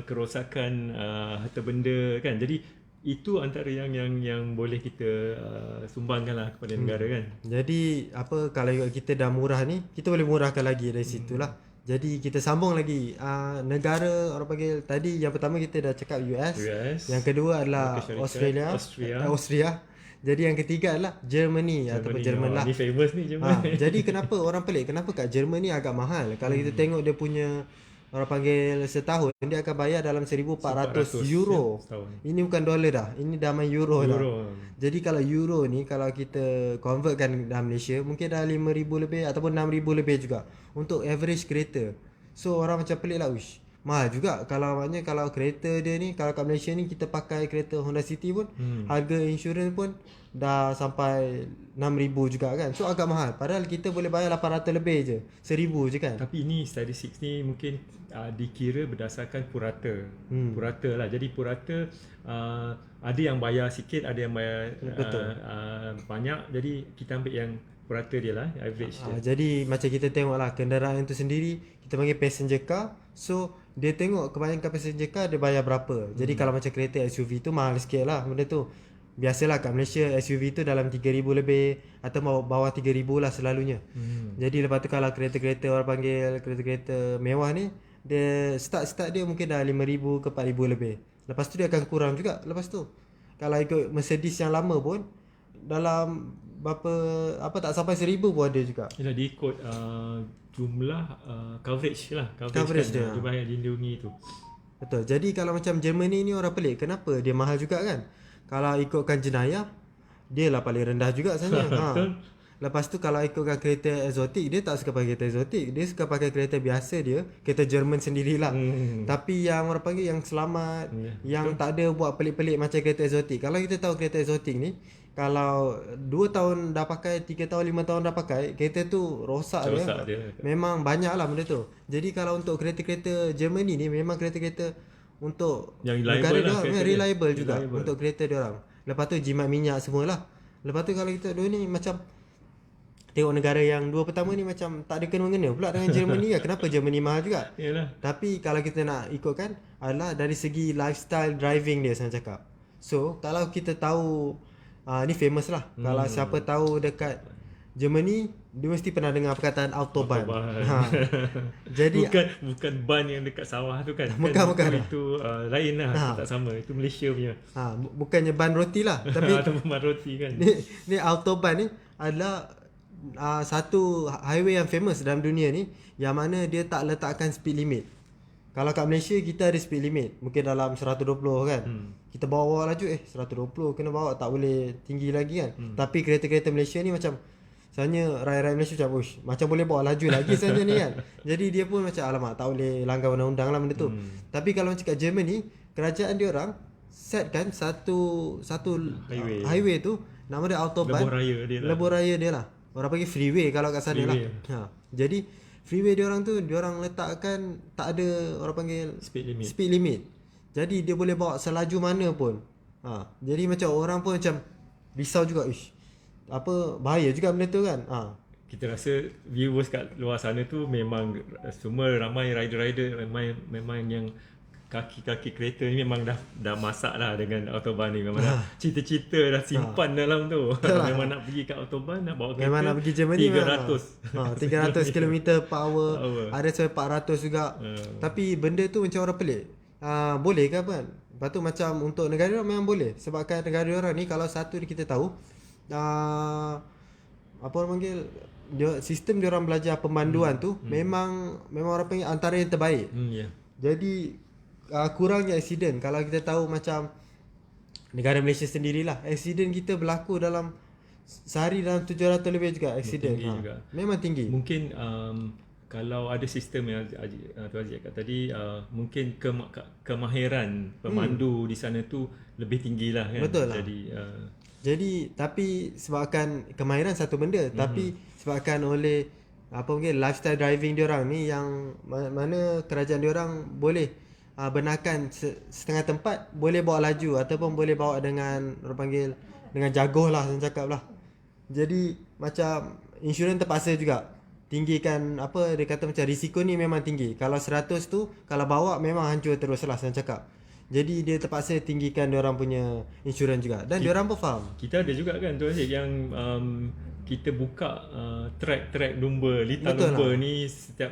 kerosakan harta benda kan. Jadi itu antara yang boleh kita sumbangkanlah kepada negara kan. Jadi kalau kita dah murah ni, kita boleh murahkan lagi dari situlah. Jadi kita sambung lagi negara orang panggil tadi, yang pertama kita dah cakap US. Yang kedua adalah Austria. Jadi yang ketiga adalah Germany ataupun Jerman lah. Ni famous ni Jerman. Jadi kenapa orang pelik, kenapa kat Jerman ni agak mahal? Kalau kita tengok dia punya orang panggil setahun dia akan bayar dalam 1,400 euro. Ini bukan dolar dah. Ini dah main euro dah. Jadi kalau euro ni kalau kita convertkan dalam Malaysia mungkin dah 5,000 lebih ataupun 6,000 lebih juga untuk average kereta. So orang macam pelik lah, wish mahal juga. Kalau maknanya kalau kereta dia ni, kalau kat Malaysia ni kita pakai kereta Honda City pun harga insurans pun dah sampai 6,000 juga kan. So agak mahal. Padahal kita boleh bayar 800 lebih je, 1,000 je kan. Tapi ini statistik ni mungkin dikira berdasarkan purata. Purata lah. Jadi purata ada yang bayar sikit, ada yang bayar banyak. Jadi kita ambil yang purata dia lah, average dia. Jadi macam kita tengok lah kenderaan tu sendiri, kita panggil passenger car. So dia tengok kebanyakan passenger car dia bayar berapa. Jadi kalau macam kereta SUV tu mahal sikit lah benda tu. Biasalah kat Malaysia SUV tu dalam 3,000 lebih atau bawah 3,000 lah selalunya. Jadi lepas tu kalau kereta-kereta orang panggil kereta-kereta mewah ni, dia start dia mungkin dah 5,000 ke 4,000 lebih. Lepas tu dia akan kurang juga lepas tu. Kalau ikut Mercedes yang lama pun dalam tak sampai 1,000 pun ada juga. Yalah, dia ikut jumlah coverage lah. Coverage kan, dia. jumlah yang dilindungi tu. Betul. Jadi kalau macam Germany ni orang pelik, kenapa dia mahal juga kan? Kalau ikutkan jenayah, dia lah paling rendah juga sebenarnya. Lepas tu kalau ikutkan kereta eksotik, dia tak suka pakai kereta eksotik. Dia suka pakai kereta biasa dia, kereta Jerman sendirilah. Tapi yang orang panggil yang selamat, yang tak ada buat pelik-pelik macam kereta eksotik. Kalau kita tahu kereta eksotik ni, kalau 2 tahun dah pakai, 3 tahun, 5 tahun dah pakai, kereta tu rosak dia. Memang banyak lah benda tu. Jadi kalau untuk kereta-kereta Germany ni memang kereta-kereta untuk Yang negara reliable dia lah orang, kereta dia. reliable juga Reliable. untuk kereta dia orang. Lepas tu jimat minyak semualah. Lepas tu kalau kita dua ni macam tengok negara yang dua pertama ni macam tak ada kena-mengena pula dengan Germany kan. Kenapa Germany mahal juga? Yalah. Tapi kalau kita nak ikutkan adalah dari segi lifestyle driving dia saya cakap. So kalau kita tahu ni famous lah. Kalau siapa tahu dekat Germany, dia mesti pernah dengar perkataan Autobahn. Jadi bukan ban yang dekat sawah tu kan. Bukan. Itu lain lah, tak sama. Itu Malaysia punya. Bukannya ban roti lah, tapi ataupun ban roti kan. ni Autobahn ni adalah satu highway yang famous dalam dunia ni, yang mana dia tak letakkan speed limit. Kalau kat Malaysia kita ada speed limit, mungkin dalam 120 kan. Kita bawa laju 120 kena bawa, tak boleh tinggi lagi kan. Tapi kereta-kereta Malaysia ni macam sebenarnya rakyat-rakyat Malaysia macam boleh bawa laju lagi sebenarnya ni kan. Jadi dia pun macam alamak tak boleh langgar undang-undang lah benda tu. Tapi kalau macam kat Germany, kerajaan dia orang set kan satu highway tu nama dia Autobahn. Lebuh raya dia lah. Orang panggil freeway kalau kat sana lah. Jadi freeway dia orang tu dia orang letakkan tak ada orang panggil speed limit. Jadi dia boleh bawa selaju mana pun. Jadi macam orang pun macam risau juga, bahaya juga benda tu kan. Kita rasa viewers kat luar sana tu memang semua ramai rider-rider, memang yang kaki-kaki kereta ni memang dah masak lah dengan Autobahn ni. Memang dah cita-cita dah simpan dalam tu. Memang nak pergi kat Autobahn, nak bawa kereta. Memang nak pergi Germany 300 km per hour. Ada sampai 400 juga. Tapi benda tu macam orang pelik. Boleh ke apa kan? Lepas tu macam untuk negara orang memang boleh. Sebabkan negara orang ni kalau satu kita tahu, apa orang panggil, sistem dia orang belajar pemanduan tu memang orang panggil antara yang terbaik. Jadi kurangnya accident. Kalau kita tahu macam negara Malaysia sendirilah, accident kita berlaku dalam sehari dalam 700 lebih juga accident. Memang tinggi. Mungkin kalau ada sistem yang Tuan Haji cakap tadi, mungkin kemahiran pemandu di sana tu lebih tinggi lah kan. Betul lah. Jadi tapi sebabkan kemahiran satu benda, tapi sebabkan oleh apa mungkin lifestyle driving diorang ni yang mana kerajaan diorang boleh benarkan setengah tempat boleh bawa laju ataupun boleh bawa dengan orang panggil dengan jagoh lah saya cakap lah. Jadi macam insurans terpaksa juga tinggikan dia kata macam risiko ni memang tinggi. Kalau 100 tu kalau bawa memang hancur terus lah saya cakap. Jadi dia terpaksa tinggikan diorang punya insurans juga dan diorang pun faham. Kita ada juga kan Tuan Haji yang kita buka track lumba, litar lumba ni setiap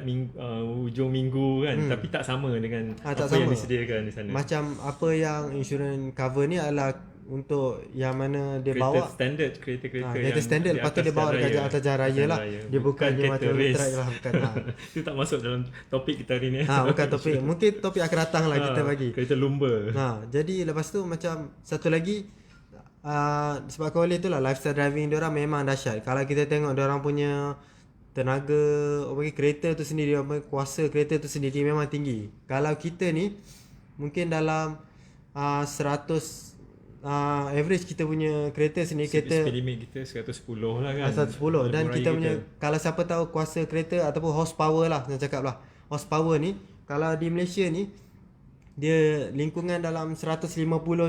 hujung minggu kan, tapi tak sama dengan apa yang disediakan di sana. Macam apa yang insurans cover ni adalah untuk yang mana dia bawa standard kereta yang standard, lepas tu dia bawa dekat atas jalan raya lah. Dia bukannya macam track lah, bukan itu tak masuk dalam topik kita hari ni. Bukan topik. Mungkin topik akan datang lah kita bagi. Kereta lumba. Jadi lepas tu macam satu lagi, sebab oleh itulah lifestyle driving diorang memang dahsyat. Kalau kita tengok diorang punya tenaga kereta tu sendiri, kuasa kereta tu sendiri memang tinggi. Kalau kita ni mungkin dalam 100 average kita punya kereta sendiri, speed limit kita 110 lah kan. 110 dan kita punya kalau siapa tahu kuasa kereta ataupun horsepower lah saya cakap lah. Horsepower ni kalau di Malaysia ni dia lingkungan dalam 150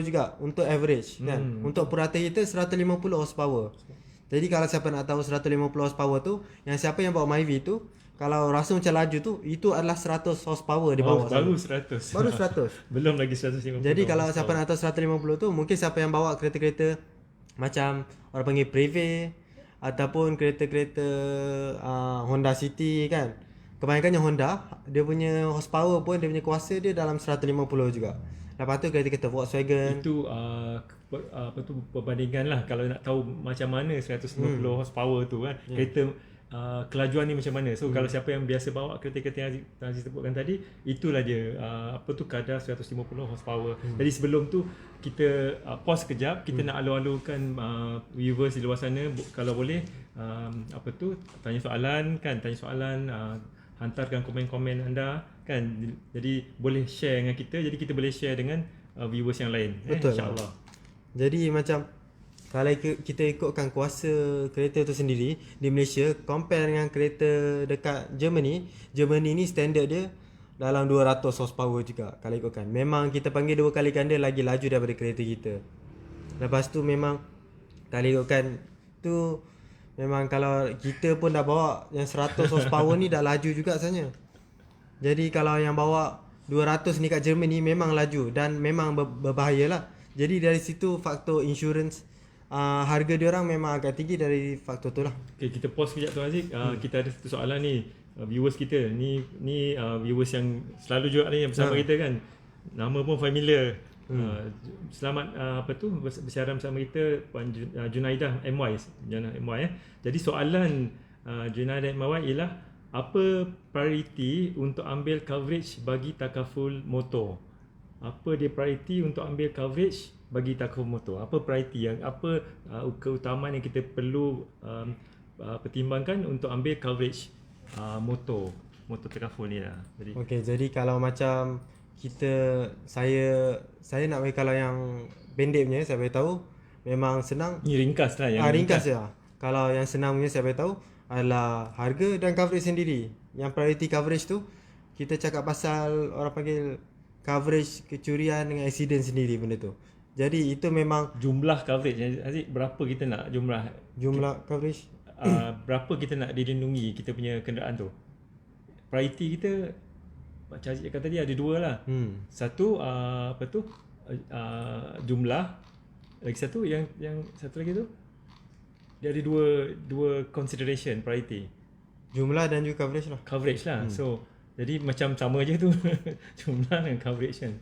juga untuk average kan. Untuk purata kita 150 horsepower. Jadi kalau siapa nak tahu 150 horsepower tu, yang siapa yang bawa Myvi tu kalau rasa macam laju tu, itu adalah 100 horsepower di bawah. Baru 100. Belum lagi 150. Jadi kalau siapa nak tahu 150 tu, mungkin siapa yang bawa kereta-kereta macam orang panggil Preve ataupun kereta-kereta Honda City kan. Kebanyakannya Honda, dia punya horsepower pun, dia punya kuasa dia dalam 150 juga. Lepas tu kereta-kereta Volkswagen. Itu perbandingan lah kalau nak tahu macam mana 150 horsepower tu kan. Kereta kelajuan ni macam mana. So kalau siapa yang biasa bawa kereta-kereta yang Haji sebutkan tadi, itulah dia kadar 150 horsepower. Jadi sebelum tu kita pause kejap, kita nak alu-alukan viewers di luar sana kalau boleh tanya soalan, hantarkan komen-komen anda kan. Jadi boleh share dengan kita, jadi kita boleh share dengan viewers yang lain. Betul. InsyaAllah. Jadi macam Kalau kita ikutkan kuasa kereta tu sendiri di Malaysia, compare dengan kereta dekat Germany, Germany ni standard dia dalam 200 horsepower juga kalau ikutkan. Memang kita panggil 2 kali ganda lagi laju daripada kereta kita. Lepas tu memang kalau ikutkan tu, memang kalau kita pun dah bawa yang 100 horsepower ni dah laju juga sebenarnya. Jadi kalau yang bawa 200 ni kat Germany memang laju dan memang berbahaya lah. Jadi dari situ faktor insurance, harga dia orang memang agak tinggi dari faktor tu lah. Okay, kita pause sekejap Tuan Haziq. Kita ada satu soalan ni, viewers kita. Ni viewers yang selalu juga ni yang bersama kita kan. Nama pun familiar. Selamat bersiaran bersama kita Puan Junaidah MY. Jadi soalan Junaidah MY ialah apa priority untuk ambil coverage bagi takaful motor? Apa dia priority untuk ambil coverage bagi takaful motor? Apa priority yang keutamaan yang kita perlu pertimbangkan untuk ambil coverage motor takaful ni lah. Jadi kalau macam saya nak bagi, kalau yang pendek punya saya beritahu memang senang. Ni ringkas lah yang ringkas je. Kalau yang senang punya saya beritahu adalah harga dan coverage sendiri. Yang priority coverage tu kita cakap pasal orang panggil coverage kecurian dengan accident sendiri benda tu. Jadi itu memang jumlah coverage Aziz, berapa kita nak jumlah coverage berapa kita nak dilindungi kita punya kenderaan tu. Priority kita macam Aziz cakap tadi ada dua lah. Satu jumlah, lagi satu yang satu lagi tu dia ada dua consideration priority. Jumlah dan juga coverage lah. So jadi macam sama je tu jumlah dan coverage kan.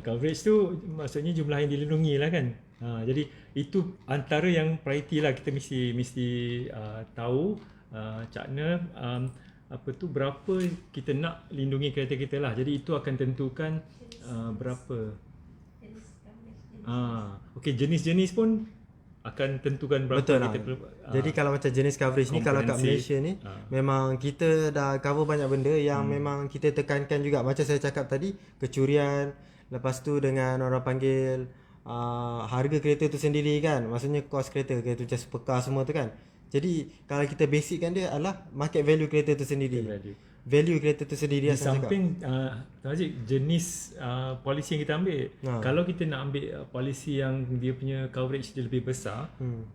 Coverage tu maksudnya jumlah yang dilindungi lah kan. Jadi itu antara yang priority lah, kita mesti tahu cakna berapa kita nak lindungi kereta kita lah. Jadi itu akan tentukan berapa. Jenis-jenis pun akan tentukan berapa. Betul kita perlu. Jadi kalau macam jenis coverage ni, kalau kat Malaysia ni memang kita dah cover banyak benda yang memang kita tekankan juga. Macam saya cakap tadi, kecurian, lepas tu dengan orang panggil harga kereta tu sendiri kan. Maksudnya kos kereta macam supercar semua tu kan. Jadi kalau kita basickan dia adalah market value kereta tu sendiri. Value kereta tu sendiri. Di samping jenis polisi yang kita ambil. Kalau kita nak ambil polisi yang dia punya coverage dia lebih besar,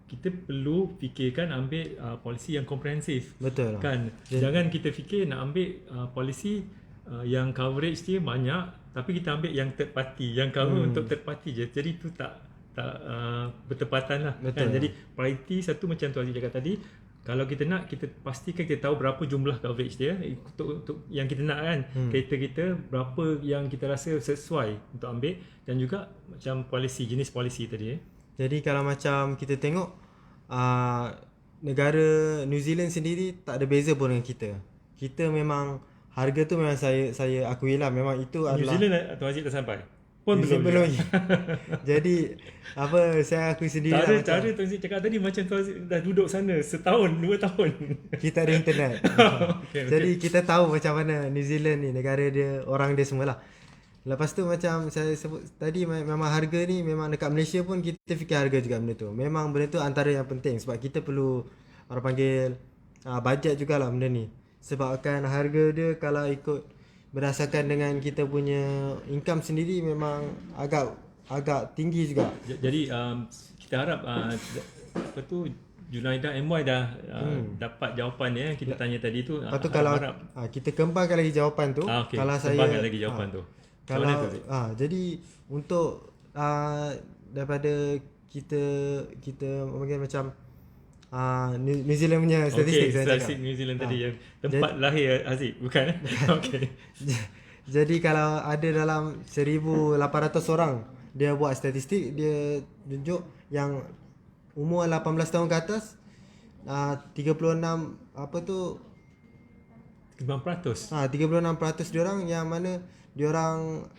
kita perlu fikirkan ambil polisi yang komprehensif. Betul kan. Jangan kita fikir nak ambil polisi yang coverage dia banyak tapi kita ambil yang third party, yang cover untuk third party je. Jadi tu tak bertepatan lah. Kan? Jadi priority satu macam tu Aziz cakap tadi. Kalau kita nak, kita pastikan kita tahu berapa jumlah coverage dia untuk yang kita nak kan. Kereta kita berapa yang kita rasa sesuai untuk ambil, dan juga macam polisi, jenis polisi tadi. Jadi kalau macam kita tengok negara New Zealand sendiri tak ada beza pun dengan kita. Kita memang harga tu memang saya akui lah, memang itu New adalah Zealand Tuan Aziz dah sampai pun belum. Jadi saya akui sendiri lah. Cara Tuan Aziz cakap tadi macam Tuan Aziz dah duduk sana setahun, 2 tahun. Kita ada internet. Jadi kita tahu macam mana New Zealand ni, negara dia, orang dia semualah. Lepas tu macam saya sebut tadi, memang harga ni memang dekat Malaysia pun kita fikir harga juga benda tu. Memang benda tu antara yang penting sebab kita perlu orang panggil bajet jugalah benda ni. Sebabkan harga dia kalau ikut berdasarkan dengan kita punya income sendiri memang agak tinggi juga. Jadi kita harap Junaidah MY dah dapat jawapan dia kita tanya tadi tu. Lepas tu kalau kita kembangkan lagi jawapan tu, kalau saya kembangkan lagi jawapan tu. Kalau jadi untuk daripada kita macam New Zealand punya statistik saya cakap. New Zealand tadi yang tempat lahir Aziz, bukan? Okey. Jadi kalau ada dalam 1,800 orang dia buat statistik, dia tunjuk yang umur 18 tahun ke atas 36 5%. 36% diorang yang mana diorang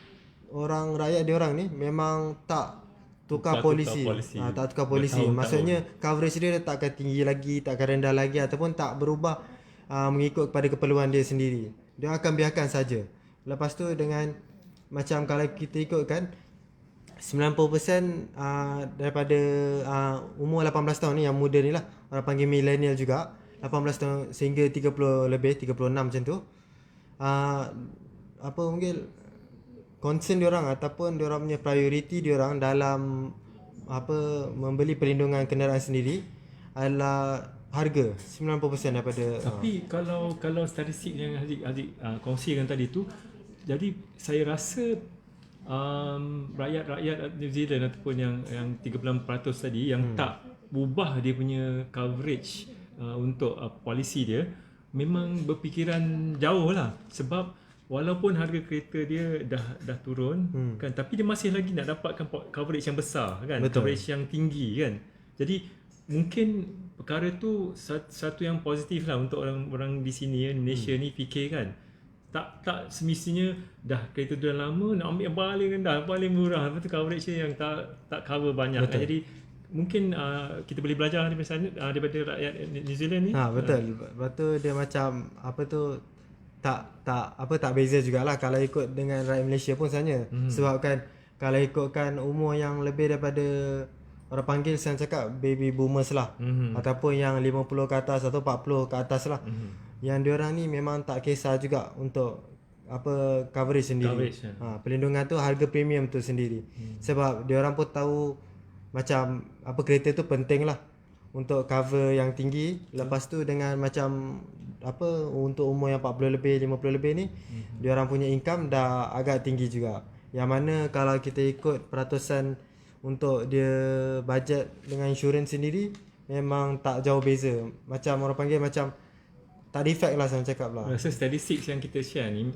orang rakyat diorang ni memang tak tukar polisi. Tak tukar polisi. Maksudnya coverage dia tak akan tinggi lagi, tak akan rendah lagi, ataupun tak berubah mengikut kepada keperluan dia sendiri. Dia akan biarkan saja. Lepas tu dengan macam kalau kita ikutkan 90% daripada umur 18 tahun ni, yang muda ni lah, orang panggil millennial juga, 18 tahun sehingga 30 lebih, 36 macam tu. Apa panggil, concern diorang ataupun diorang punya priority diorang dalam apa membeli perlindungan kenderaan sendiri adalah harga. 90% daripada Tapi kalau statistik yang Haziq kongsikan tadi tu, jadi saya rasa rakyat New Zealand ataupun yang 36% tadi yang tak ubah dia punya coverage untuk polisi dia, memang berfikiran jauh lah. Sebab walaupun harga kereta dia dah turun kan, tapi dia masih lagi nak dapatkan coverage yang besar kan. Betul. Coverage yang tinggi kan. Jadi mungkin perkara tu satu yang positif lah untuk orang-orang di sini Malaysia ni fikir kan. Tak semestinya dah kereta tu dah lama nak ambil yang paling rendah, paling murah, lepas tu coverage dia yang tak cover banyak kan. Jadi mungkin kita boleh belajar daripada rakyat New Zealand ni. betul. Lepas tu dia macam apa tu, tak beza jugalah kalau ikut dengan rakyat Malaysia pun sebenarnya. Sebab kan kalau ikutkan umur yang lebih daripada, orang panggil saya cakap baby boomers lah, ataupun yang 50 ke atas atau 40 ke atas lah, yang diorang ni memang tak kisah juga untuk apa coverage sendiri. Perlindungan tu harga premium tu sendiri. Sebab diorang pun tahu macam apa kereta tu penting lah untuk cover yang tinggi. Lepas tu dengan macam apa untuk umur yang 40 lebih, 50 lebih ni, diorang punya income dah agak tinggi juga. Yang mana kalau kita ikut peratusan untuk dia budget dengan insurans sendiri, memang tak jauh beza. Macam orang panggil macam tak ada effect lah saya cakap lah. Rasa statistik yang kita share ni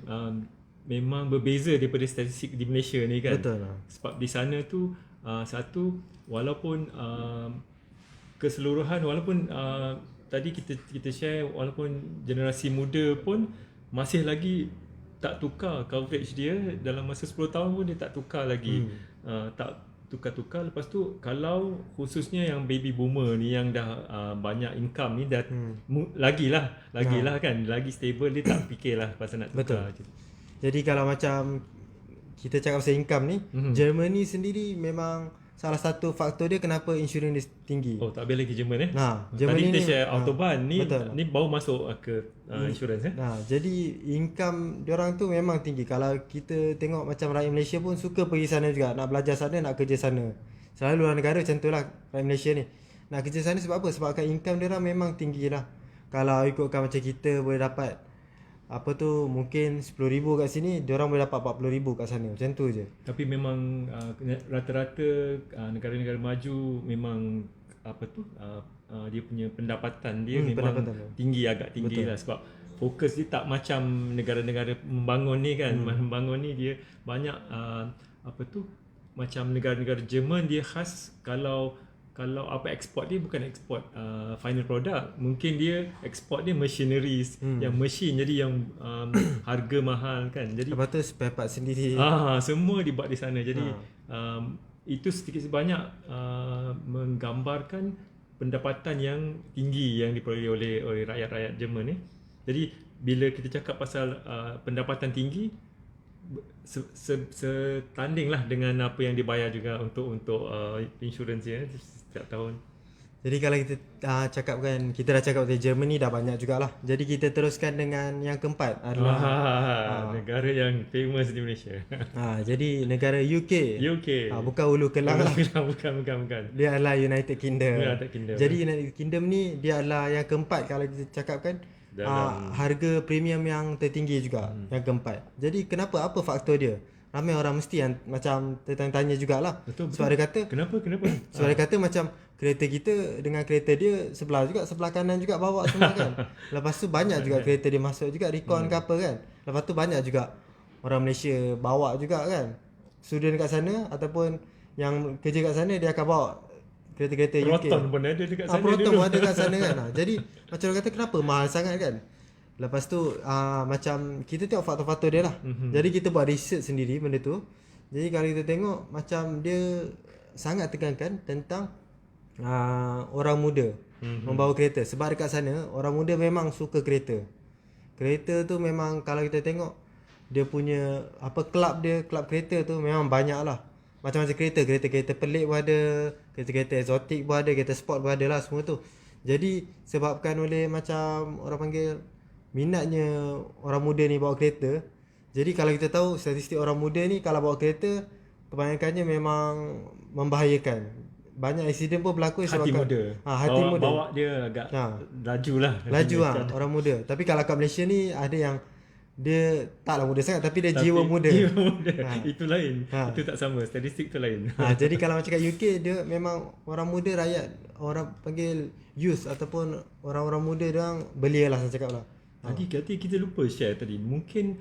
memang berbeza daripada statistik di Malaysia ni kan. Betul lah. Sebab di sana tu satu, walaupun keseluruhan, walaupun tadi kita share, walaupun generasi muda pun masih lagi tak tukar coverage dia dalam masa 10 tahun pun dia tak tukar lagi. Tak tukar-tukar. Lepas tu kalau khususnya yang baby boomer ni yang dah banyak income ni dah lagilah kan, lagi stable, dia tak fikirlah pasal nak tukar. Betul. Jadi kalau macam kita cakap pasal income ni, Germany sendiri memang salah satu faktor dia kenapa insurans dia tinggi. Oh, tak habis lagi Jerman Germany tadi kita ni, share Autobahn ni, betul. ni baru masuk ke insurans Jadi income diorang tu memang tinggi. Kalau kita tengok macam rakyat Malaysia pun suka pergi sana juga, nak belajar sana, nak kerja sana. Selalu luar negara macam tu lah rakyat Malaysia ni. Nak kerja sana sebab apa? Sebab kan income diorang memang tinggi lah. Kalau ikutkan macam kita boleh dapat apa tu, mungkin 10,000 kat sini, diorang boleh dapat 40,000 kat sana. Macam tu je. Tapi memang rata-rata negara-negara maju memang apa tu dia punya pendapatan dia memang tinggi, agak tinggi lah. Sebab fokus dia tak macam negara-negara membangun ni kan. Membangun ni dia banyak apa tu, macam negara-negara Jerman dia khas kalau apa ekspor dia bukan ekspor final product, mungkin dia ekspor dia machineries, yang mesin, jadi yang harga mahal kan. Jadi lepas tu spare part sendiri. semua dibuat di sana. Jadi itu sedikit sebanyak menggambarkan pendapatan yang tinggi yang diperoleh oleh rakyat-rakyat Jerman ni. Jadi bila kita cakap pasal pendapatan tinggi, setanding lah dengan apa yang dibayar juga untuk insurans dia setiap tahun. Jadi kalau kita cakapkan, kita dah cakap pasal Germany dah banyak jugalah. Jadi kita teruskan dengan yang keempat adalah negara yang famous di Malaysia. Jadi negara UK. Bukan Ulu Kelang lah. bukan. Dia adalah United Kingdom. Kingdom. Jadi United Kingdom ni dia adalah yang keempat kalau kita cakapkan harga premium yang tertinggi juga, yang keempat. Jadi kenapa, apa faktor dia? Ramai orang mesti yang macam tanya jugalah. Betul. Sebab dia kata Kenapa? sebab dia kata macam kereta kita dengan kereta dia sebelah kanan juga bawa semua kan. Lepas tu banyak juga kereta dia masuk juga recon ke apa kan. Lepas tu banyak juga orang Malaysia bawa juga kan. Student kat sana ataupun yang kerja kat sana, dia akan bawa kereta-kereta UK. Proton pun ada dekat sana. Proton pun ada kat sana kan. Jadi macam orang kata kenapa mahal sangat kan. Lepas tu macam kita tengok faktor-faktor dia lah. Jadi kita buat research sendiri benda tu. Jadi kalau kita tengok macam dia sangat tekankan tentang orang muda membawa kereta. Sebab dekat sana orang muda memang suka kereta. Kereta tu memang kalau kita tengok dia punya apa, kelab kereta tu memang banyak lah. macam-macam kereta pelik pun ada, kereta eksotik pun ada, kereta sport pun ada lah semua tu. Jadi sebabkan oleh macam orang panggil minatnya orang muda ni bawa kereta. Jadi kalau kita tahu statistik orang muda ni kalau bawa kereta kebanyakannya memang membahayakan. Banyak aksiden pun berlaku Hati sebabkan muda. hati muda. Bawa dia agak laju lah. Laju orang muda. Tapi kalau kat Malaysia ni ada yang dia taklah muda sangat tapi dia jiwa muda. Jiwa muda. Itu lain. Itu tak sama. Statistik tu lain. Jadi kalau macam kat UK dia memang orang muda, rakyat, orang panggil youth ataupun orang-orang muda dia orang belia lah saya cakap lah. Tadi kita lupa share tadi. Mungkin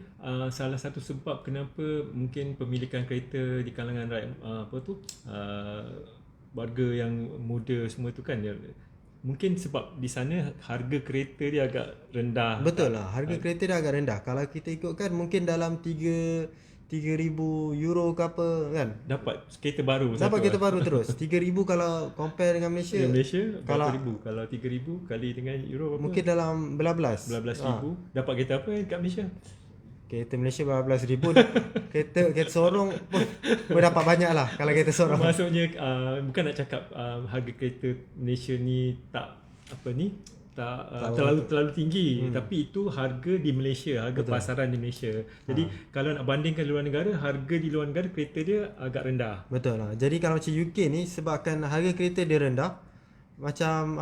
salah satu sebab kenapa mungkin pemilikan kereta di kalangan rakyat warga yang muda semua tu kan dia, mungkin sebab di sana harga kereta dia agak rendah. Betul lah, harga kereta dia agak rendah. Kalau kita ikutkan mungkin dalam 3,000 euro ke apa kan. Dapat kereta baru. Dapat kereta baru terus. 3,000 kalau compare dengan Malaysia. Malaysia kalau berapa ribu? Kalau 3,000 kali dengan euro berapa? mungkin dalam belas-belas. 12,000. Dapat kereta apa kat Malaysia? Kereta Malaysia berapa ribu. kereta sorong pun dapat banyak lah kalau kereta sorong. Maksudnya bukan nak cakap harga kereta Malaysia ni tak terlalu tinggi, tapi itu harga di Malaysia, harga pasaran di Malaysia. Jadi kalau nak bandingkan luar negara, harga di luar negara kereta dia agak rendah. Betul lah. Jadi kalau macam UK ni sebabkan harga kereta dia rendah, macam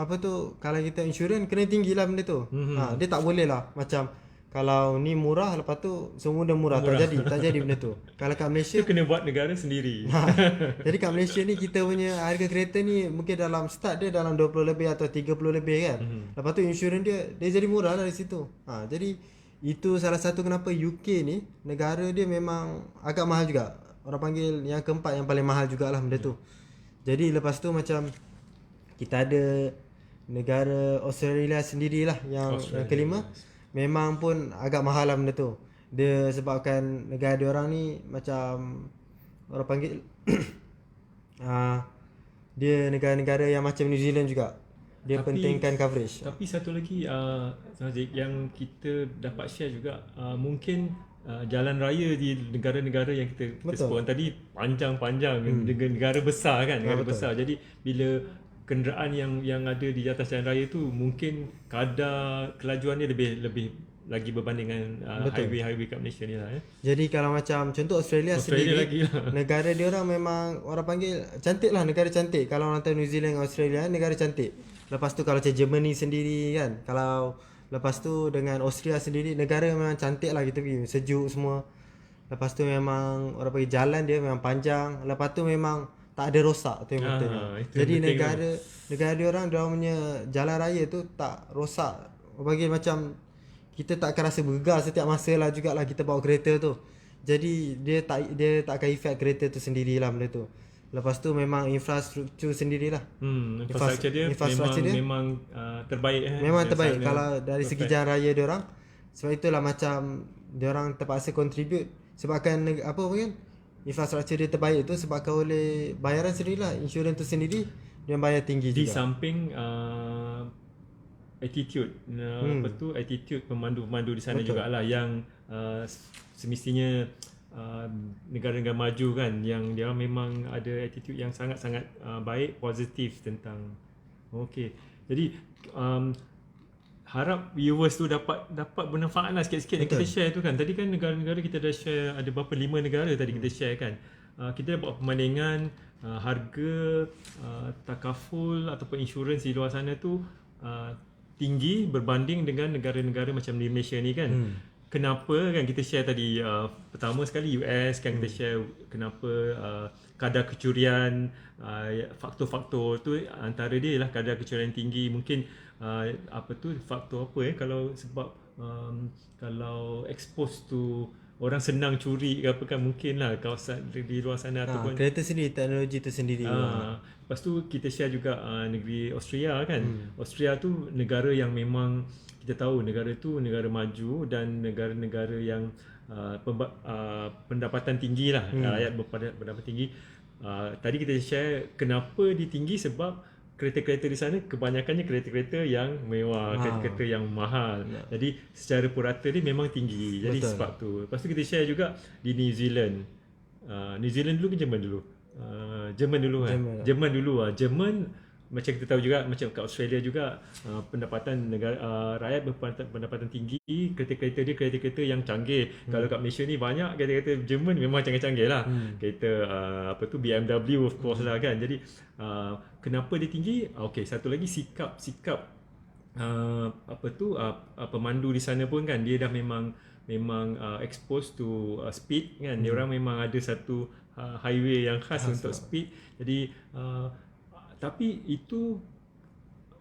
kalau kita insurans kena tinggi lah benda tu. Dia tak boleh lah macam kalau ni murah lepas tu semua dah murah. Tak jadi benda tu. Kalau kat Malaysia tu kena buat negara sendiri. Jadi kat Malaysia ni kita punya harga kereta ni mungkin dalam start dia dalam 20 lebih atau 30 lebih kan. Lepas tu insurans dia jadi murah lah dari situ. Jadi itu salah satu kenapa UK ni negara dia memang agak mahal juga. Orang panggil yang keempat yang paling mahal jugalah benda tu. Jadi lepas tu macam kita ada negara Australia sendirilah yang kelima. Memang pun agak mahal lah benda tu. Dia sebabkan negara dia orang ni macam orang panggil dia negara-negara yang macam New Zealand juga. Dia pentingkan coverage. Tapi satu lagi Sahazik, yang kita dapat share juga mungkin jalan raya di negara-negara yang kita sebutkan tadi panjang-panjang, negara besar kan, negara besar. Jadi bila kenderaan yang ada di atas jalan raya tu mungkin kadar kelajuannya lebih lagi berbanding dengan highway kat Malaysia ni lah. Jadi kalau macam contoh Australia sendiri lagi lah. Negara dia orang memang orang panggil cantik lah, negara cantik. Kalau orang tahu New Zealand dengan Australia negara cantik. Lepas tu kalau macam Germany sendiri kan, kalau lepas tu dengan Austria sendiri negara memang cantik lah kita pergi, sejuk semua. Lepas tu memang orang panggil jalan dia memang panjang. Lepas tu memang tak ada rosak tu yang penting. Jadi negara dia orang punya jalan raya tu tak rosak. Bagi macam kita tak akan rasa bergegar setiap masa lah jugalah kita bawa kereta tu. Jadi dia tak akan efek kereta tu sendirilah benda tu. Lepas tu memang infrastruktur sendirilah. Infrastruktur dia memang terbaik. Memang terbaik kalau dari segi jalan raya dia orang. Sebab itulah macam dia orang terpaksa contribute sebabkan infrastruktur dia terbaik tu sebabkan oleh bayaran sendirilah, insurans tu sendiri dia bayar tinggi juga. Di samping attitude attitude pemandu di sana jugalah yang semestinya negara-negara maju kan, yang dia memang ada attitude yang sangat-sangat baik, positif tentang jadi harap viewers tu dapat bermanfaat lah sikit-sikit yang kita share tu kan. Tadi kan negara-negara kita dah share, ada berapa 5 negara tadi kita share kan. Kita dah buat perbandingan harga takaful ataupun insurans di luar sana tu tinggi berbanding dengan negara-negara macam di Malaysia ni kan. Kenapa kan kita share tadi, pertama sekali US kan, kita share kenapa kadar kecurian, faktor-faktor tu antara dia ialah kadar kecurian tinggi. Mungkin faktor apa kalau sebab kalau expose to orang senang curi ke apa kan, mungkin lah kawasan di luar sana ataupun kereta sendiri, teknologi tu sendiri. Lepas tu kita share juga negeri Austria kan. Austria tu negara yang memang kita tahu negara tu negara maju dan negara-negara yang pendapatan tinggi lah, rakyat berpendapatan tinggi. Tadi kita share kenapa dia tinggi sebab kereta-kereta di sana kebanyakannya kereta-kereta yang mewah, kereta-kereta yang mahal. Jadi secara purata dia memang tinggi. Jadi sebab tu. Lepas tu kita share juga di New Zealand. New Zealand dulu macam mana dulu? Jerman dulu kan. Jerman lah. Jerman dulu lah. Jerman macam kita tahu juga, macam kat Australia juga, pendapatan negara rakyat berpendapatan tinggi, kereta-kereta dia kereta-kereta yang canggih. Kalau kat Malaysia ni banyak kereta-kereta Jerman memang canggih-canggih lah. Kereta apa tu BMW of course lah kan. Jadi kenapa dia tinggi? Okey, satu lagi sikap apa tu pemandu di sana pun kan, dia dah memang exposed to speed kan. Dia orang memang ada satu highway yang khas untuk speed. Jadi tapi itu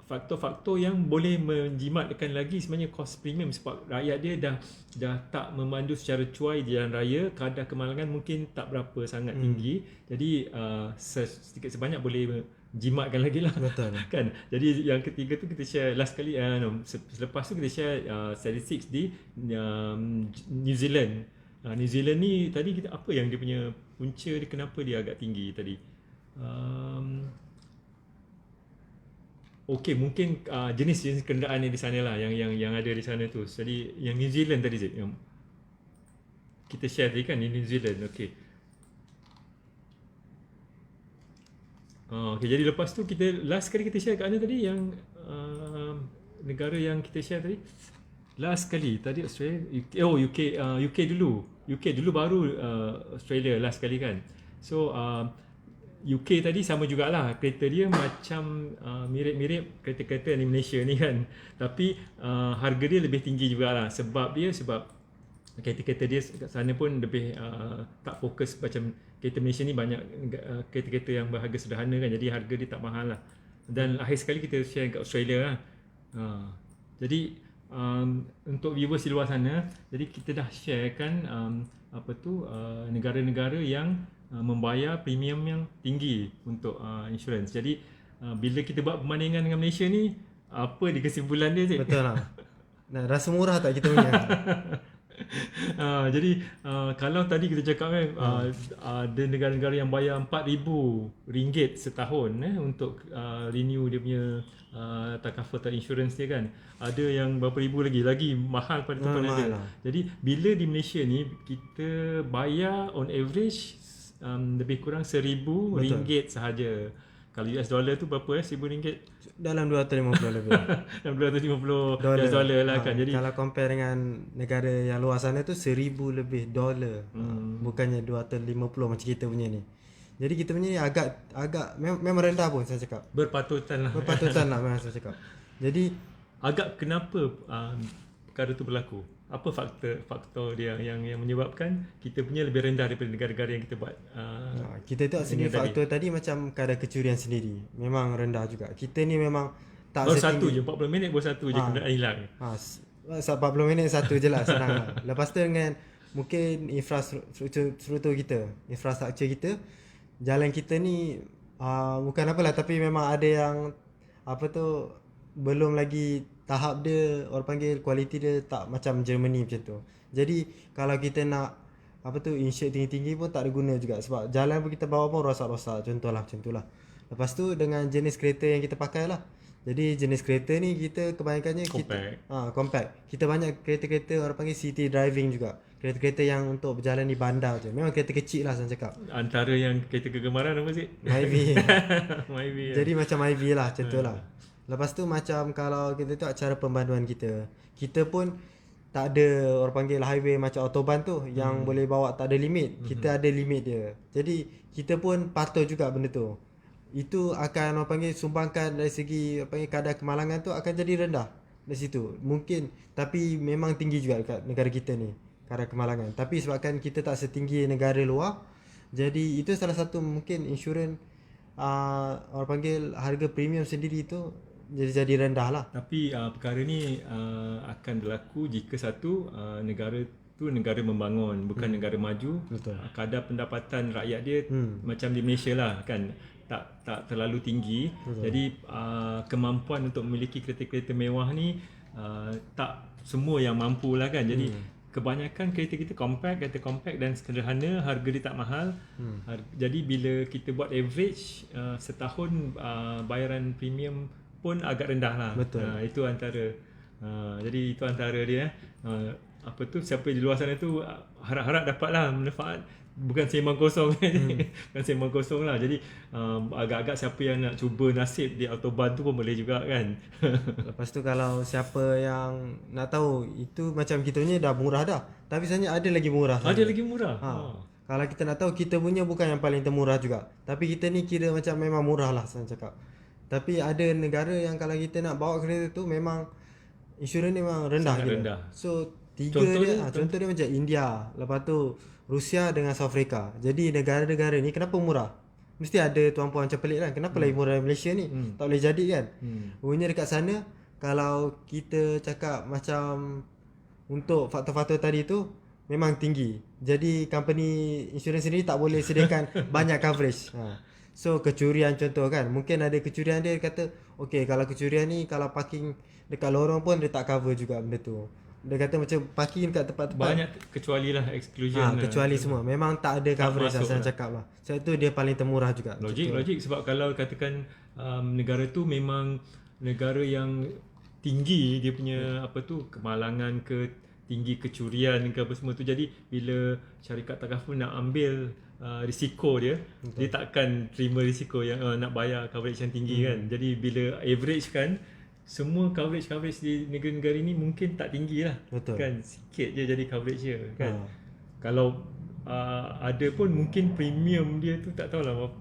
faktor-faktor yang boleh menjimatkan lagi sebenarnya cost premium, sebab rakyat dia dah tak memandu secara cuai di jalan raya, kadar kemalangan mungkin tak berapa sangat tinggi. Jadi sedikit sebanyak boleh jimatkan lagi lah. Betul. Kan. Jadi yang ketiga tu kita share last kali, selepas tu kita share statistics di New Zealand. New Zealand ni tadi kita apa yang dia punya punca dia, kenapa dia agak tinggi tadi? Okey, mungkin jenis-jenis kenderaan yang di sana lah, yang ada di sana tu. Jadi yang New Zealand tadi Zid, yang kita share tadi kan, di New Zealand. Okey. Okey, jadi lepas tu kita last kali kita share kat mana tadi, yang negara yang kita share tadi last kali tadi Australia, UK dulu baru Australia last kali kan. So UK tadi sama jugalah, kereta dia macam mirip-mirip kereta-kereta di Malaysia ni kan, tapi harga dia lebih tinggi jugalah. Sebab kereta-kereta dia kat sana pun lebih tak fokus macam kereta Malaysia ni, banyak kereta-kereta yang berharga sederhana kan, jadi harga dia tak mahal lah. Dan akhir sekali kita share kat Australia lah. Jadi untuk viewers di luar sana, jadi kita dah share kan negara-negara yang membayar premium yang tinggi untuk insurans. Jadi bila kita buat perbandingan dengan Malaysia ni, apa di kesimpulan dia Zid? Betul lah. Nah, rasa murah tak kita punya? Jadi kalau tadi kita cakap kan, ada negara-negara yang bayar RM4,000 setahun untuk renew dia punya takaful insurance dia kan. Ada yang berapa ribu lagi mahal pada tempat ada. Lah. Jadi bila di Malaysia ni kita bayar on average lebih kurang RM1,000 sahaja. Kalau US dollar tu berapa RM1,000? Dalam 250 lebih. Dalam $250 lah kan. Jadi kalau compare dengan negara yang luar sana tu $1,000 lebih dolar. Bukannya 250 macam kita punya ni. Jadi kita punya ni agak memang rendah pun saya cakap. Berpatutan lah memang saya cakap. Jadi agak kenapa perkara tu berlaku? Apa faktor dia yang menyebabkan kita punya lebih rendah daripada negara-negara yang kita buat? Kita tengok sendiri faktor tadi macam kadar kecurian sendiri. Memang rendah juga. Kita ni memang tak baru satu je, 40 minit baru satu je kenderaan hilang. 40 minit satu je lah, senang lah. Lepas tu dengan mungkin infrastruktur kita, jalan kita ni bukan apalah, tapi memang ada yang belum lagi tahap dia, orang panggil kualiti dia tak macam Germany macam tu. Jadi kalau kita nak insure tinggi-tinggi pun tak ada guna juga, sebab jalan pun kita bawa pun rosak-rosak, contohlah macam tu lah. Lepas tu dengan jenis kereta yang kita pakai lah. Jadi jenis kereta ni kita kebanyakannya compact. Kita banyak kereta-kereta orang panggil city driving juga. Kereta-kereta yang untuk berjalan di bandar je. Memang kereta kecil lah saya cakap. Antara yang kereta kegemaran apa sih? Myvi. Myvi. Jadi macam Myvi lah, macam tu lah. Lepas tu macam kalau kita tengok cara pembanduan kita pun tak ada orang panggil highway macam autobahn tu yang boleh bawa tak ada limit. Kita ada limit dia. Jadi kita pun patuh juga benda tu. Itu akan orang panggil sumbangkan dari segi kadar kemalangan tu akan jadi rendah dari situ. Mungkin, tapi memang tinggi juga dekat negara kita ni kadar kemalangan. Tapi sebabkan kita tak setinggi negara luar, jadi itu salah satu mungkin insurans orang panggil harga premium sendiri tu jadi rendah lah. Tapi perkara ni akan berlaku jika satu negara tu negara membangun, bukan negara maju. Betul. Kadar pendapatan rakyat dia macam di Malaysia lah kan, tak terlalu tinggi. Betul. Jadi kemampuan untuk memiliki kereta-kereta mewah ni tak semua yang mampu lah kan. Jadi kebanyakan kereta compact dan sederhana, harga dia tak mahal. Jadi bila kita buat average setahun bayaran premium pun agak rendah lah. Betul. Itu antara jadi itu antara dia. apa tu, siapa di luar sana tu harap-harap dapatlah manfaat, bukan sembang kosong kan. Bukan sembang kosong lah. Jadi agak-agak siapa yang nak cuba nasib di autoban tu pun boleh juga kan. Lepas tu kalau siapa yang nak tahu, itu macam kita punya dah murah dah, tapi sebenarnya ada lagi murah Ada sebenarnya. lagi murah. Kalau kita nak tahu, kita punya bukan yang paling termurah juga, tapi kita ni kira macam memang murah lah saya cakap. Tapi ada negara yang kalau kita nak bawa kereta tu memang insurans ni memang rendah Sangat gila. rendah. So tiga Contoh dia, dia, contoh dia macam India, lepas tu Rusia dengan South Africa. Jadi negara-negara ni kenapa murah? Mesti ada tuan puan macam pelik kan. Kenapa lagi murah dari Malaysia ni? Tak boleh jadi kan. Punya dekat sana, kalau kita cakap macam untuk faktor-faktor tadi tu memang tinggi. Jadi company insurans sendiri tak boleh sediakan banyak coverage. So kecurian contoh kan, mungkin ada kecurian dia kata okey, kalau kecurian ni kalau parking dekat lorong pun dia tak cover juga benda tu. Dia kata macam parking dekat tempat-tempat banyak kecuali lah, exclusion lah. kecuali semua memang tak ada coverage lah, saya cakap lah. Sebab tu dia paling termurah juga. Logik sebab kalau katakan negara tu memang negara yang tinggi dia punya apa tu, kemalangan ke, tinggi kecurian ke apa semua tu, jadi bila syarikat takaful nak ambil risiko dia, dia takkan terima risiko yang nak bayar coverage yang tinggi kan. Jadi bila average kan, semua coverage di negara-negara ni mungkin tak tinggi lah. Betul. Kan sikit je jadi coverage dia kan. Kalau ada pun mungkin premium dia tu tak tahulah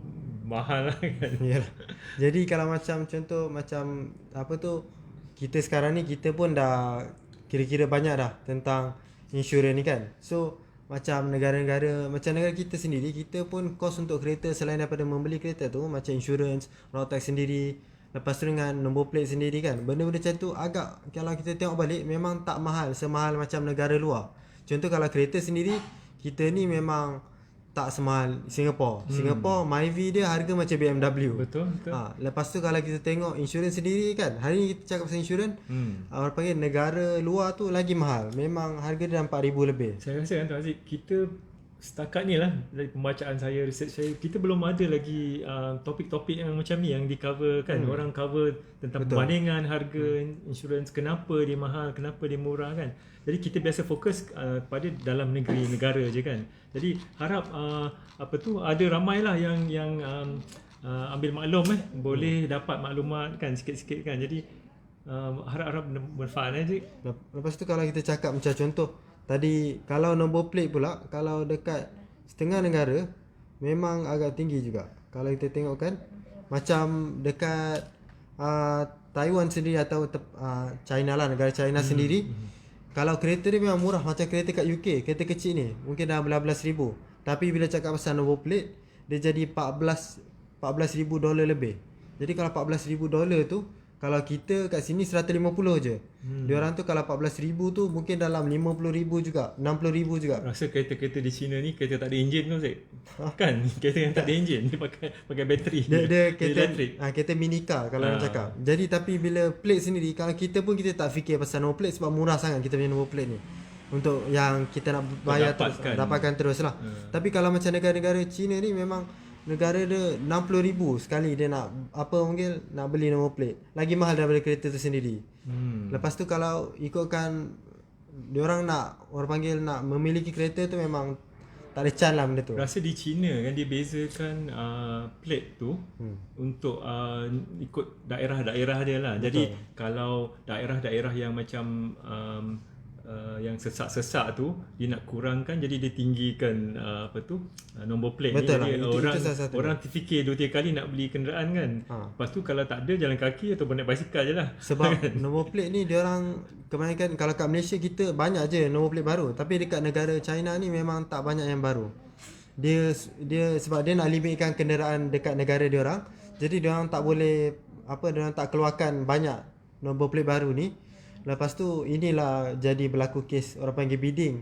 mahal lah kan. Yalah. Jadi kalau macam contoh macam apa tu, kita sekarang ni kita pun dah kira-kira banyak dah tentang insurans ni kan. So macam negara-negara, macam negara kita sendiri, kita pun kos untuk kereta selain daripada membeli kereta tu macam insurans, road tax sendiri, lepas tu dengan nombor plate sendiri kan. Benda-benda macam tu agak, kalau kita tengok balik memang tak mahal semahal macam negara luar. Contoh kalau kereta sendiri, kita ni memang tak semahal Singapore. Singapore Myvi dia harga macam BMW. Betul. Lepas tu kalau kita tengok insurans sendiri kan, hari ni kita cakap pasal insurans, orang panggil negara luar tu lagi mahal. Memang harga dia 4,000 lebih. Saya rasa kan Tuan Aziz, kita setakat ni lah dari pembacaan saya, research saya, kita belum ada lagi topik-topik yang macam ni yang di cover kan. Orang cover tentang perbandingan harga insurans, kenapa dia mahal, kenapa dia murah kan. Jadi kita biasa fokus pada dalam negeri, negara je kan. Jadi harap apa tu, ada ramai lah yang ambil maklum boleh dapat maklumat kan sikit-sikit kan. Jadi harap-harap bermanfaat Cik. Lepas tu kalau kita cakap macam contoh tadi, kalau nombor plate pula, kalau dekat setengah negara memang agak tinggi juga. Kalau kita tengok kan, macam dekat Taiwan sendiri atau China lah, negara China sendiri, kalau kereta dia memang murah. Macam kereta kat UK, kereta kecil ni mungkin dah belas-belas ribu, tapi bila cakap pasal nombor plate, dia jadi $14,000 lebih. Jadi kalau $14,000 tu, kalau kita kat sini 150 je. Diorang tu kalau 14,000 tu mungkin dalam 50,000 juga, 60,000 juga. Rasa kereta-kereta di China ni kereta tak ada enjin tu Cik. Kan kereta yang tak ada enjin, dia pakai bateri. Dia kereta elektrik. kereta mini car kalau orang cakap. Jadi tapi bila plate sendiri, kalau kita pun kita tak fikir pasal nombor plate sebab murah sangat kita punya nombor plate ni. Untuk yang kita nak bayar dapatkan terus lah. Tapi kalau macam negara-negara China ni memang negara dia 60,000 sekali dia nak apa mungkin nak beli nombor plate. Lagi mahal daripada kereta tu sendiri. Lepas tu kalau ikutkan diorang nak, orang panggil nak memiliki kereta tu memang tak ada chance lah benda tu. Rasa di China kan dia bezakan plate tu untuk ikut daerah-daerah dia lah. Betul. Jadi kalau daerah-daerah yang macam yang sesak-sesak tu dia nak kurangkan, jadi dia tinggikan nombor plate. Betul ni. Jadi lah, itu orang terfikir 2-3 kali nak beli kenderaan kan. Lepas tu kalau tak ada, jalan kaki atau naik basikal je lah. Sebab nombor plate ni diorang kebanyakan, kalau kat Malaysia kita banyak je nombor plate baru, tapi dekat negara China ni memang tak banyak yang baru. Dia sebab dia nak limitkan kenderaan dekat negara diorang, jadi diorang tak boleh diorang tak keluarkan banyak nombor plate baru ni. Lepas tu inilah jadi berlaku kes orang panggil bidding.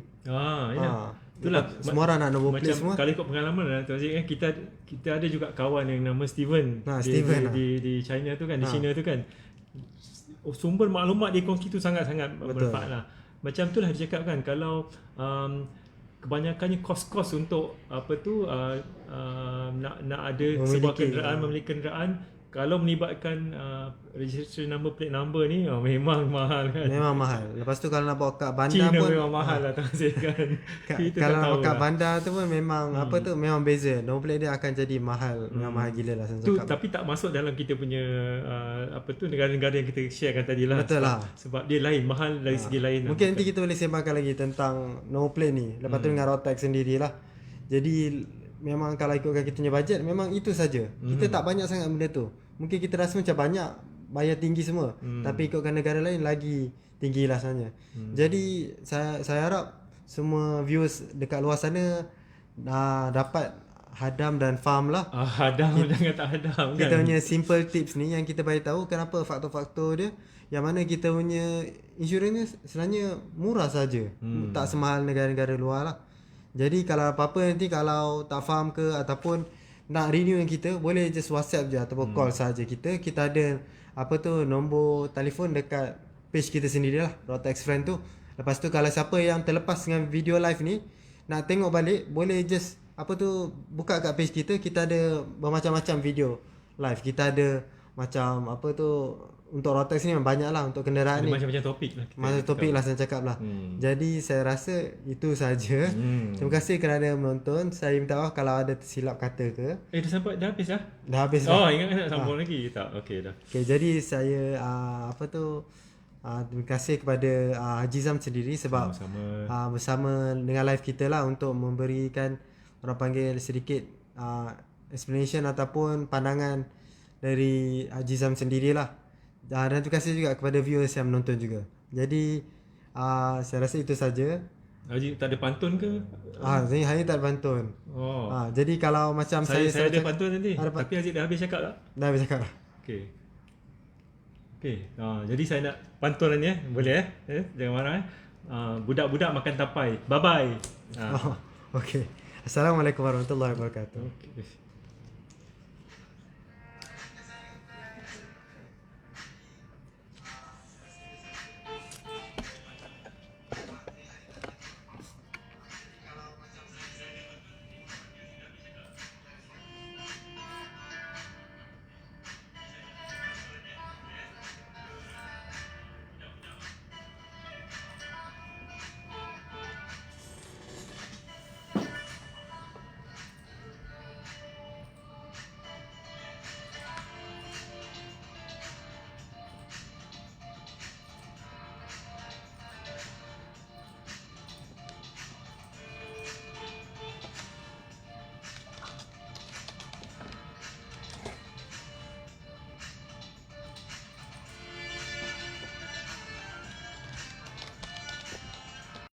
Itulah semua orang nak nombor plate semua. Kalau ikut pengalaman lah Tuan Aziz, kita ada juga kawan yang nama Steven. Di China tu kan, di China tu kan. Sumber maklumat dia kongsi tu sangat-sangat bermanfaat lah. Macam tu lah dia cakap kan, kalau kebanyakannya kos-kos untuk nak ada sebuah kenderaan, memiliki kenderaan, kalau melibatkan registration number, plate number ni memang mahal kan. Memang mahal. Lepas tu kalau nak bawa kat bandar Cina pun memang mahal lah kan. Kita kalau tak nak tahu bawa kat lah. bandar tu pun memang apa tu memang beza. Nombor plate dia akan jadi mahal. Memang mahal gila lah saya Tu cakap. tapi tak masuk dalam kita punya apa tu negara-negara yang kita sharekan tadi lah. Betul lah. Sebab dia lain, mahal dari segi lain lah. Mungkin nanti kita boleh sembangkan lagi tentang no plane ni. Lepas tu dengan Rotex sendirilah. Jadi memang kalau ikutkan kita punya bajet memang itu saja. Kita tak banyak sangat benda tu. Mungkin kita rasa macam banyak bayar tinggi semua. Tapi ikutkan negara lain lagi tinggi lah sebenarnya. Jadi saya harap semua viewers dekat luar sana dapat hadam dan faham lah. Hadam jangan tak hadam kan. Kita punya simple tips ni yang kita bagi tahu kenapa faktor-faktor dia yang mana kita punya insurans ni sebenarnya murah saja. Tak semahal negara-negara luar lah. Jadi kalau apa-apa nanti kalau tak faham ke ataupun nak renew yang kita boleh just WhatsApp je ataupun call saja kita. Kita ada apa tu nombor telefon dekat page kita sendirilah Rotex Friend tu. Lepas tu kalau siapa yang terlepas dengan video live ni nak tengok balik boleh just apa tu buka kat page kita. Kita ada bermacam-macam video live. Kita ada macam apa tu untuk Rotex ni memang banyak lah untuk kenderaan Ada ni. macam-macam topik lah. Masa topik lah saya cakap lah. Jadi saya rasa itu saja. Terima kasih kerana menonton. Saya minta maaf kalau ada tersilap kata ke. Dah habis dah? Dah habis dah. Oh, ingat nak sambung lagi? Tak, okey dah. Okay, jadi saya apa tu terima kasih kepada Haji Zam sendiri sebab Sama-sama. bersama dengan live kita lah untuk memberikan orang panggil sedikit explanation ataupun pandangan dari Haji Zam sendirilah. Dan terima kasih juga kepada viewers yang menonton juga. Jadi saya rasa itu saja. Haji tak ada pantun ke? Saya hanya tak ada pantun. Oh. Jadi kalau macam Saya ada cakap- pantun nanti. ada Tapi Haji dah habis cakap tak? dah habis cakap. Okey. Jadi saya nak pantun ni boleh jangan marah budak-budak makan tapai. Bye bye. Okey. Assalamualaikum warahmatullahi wabarakatuh. Okay.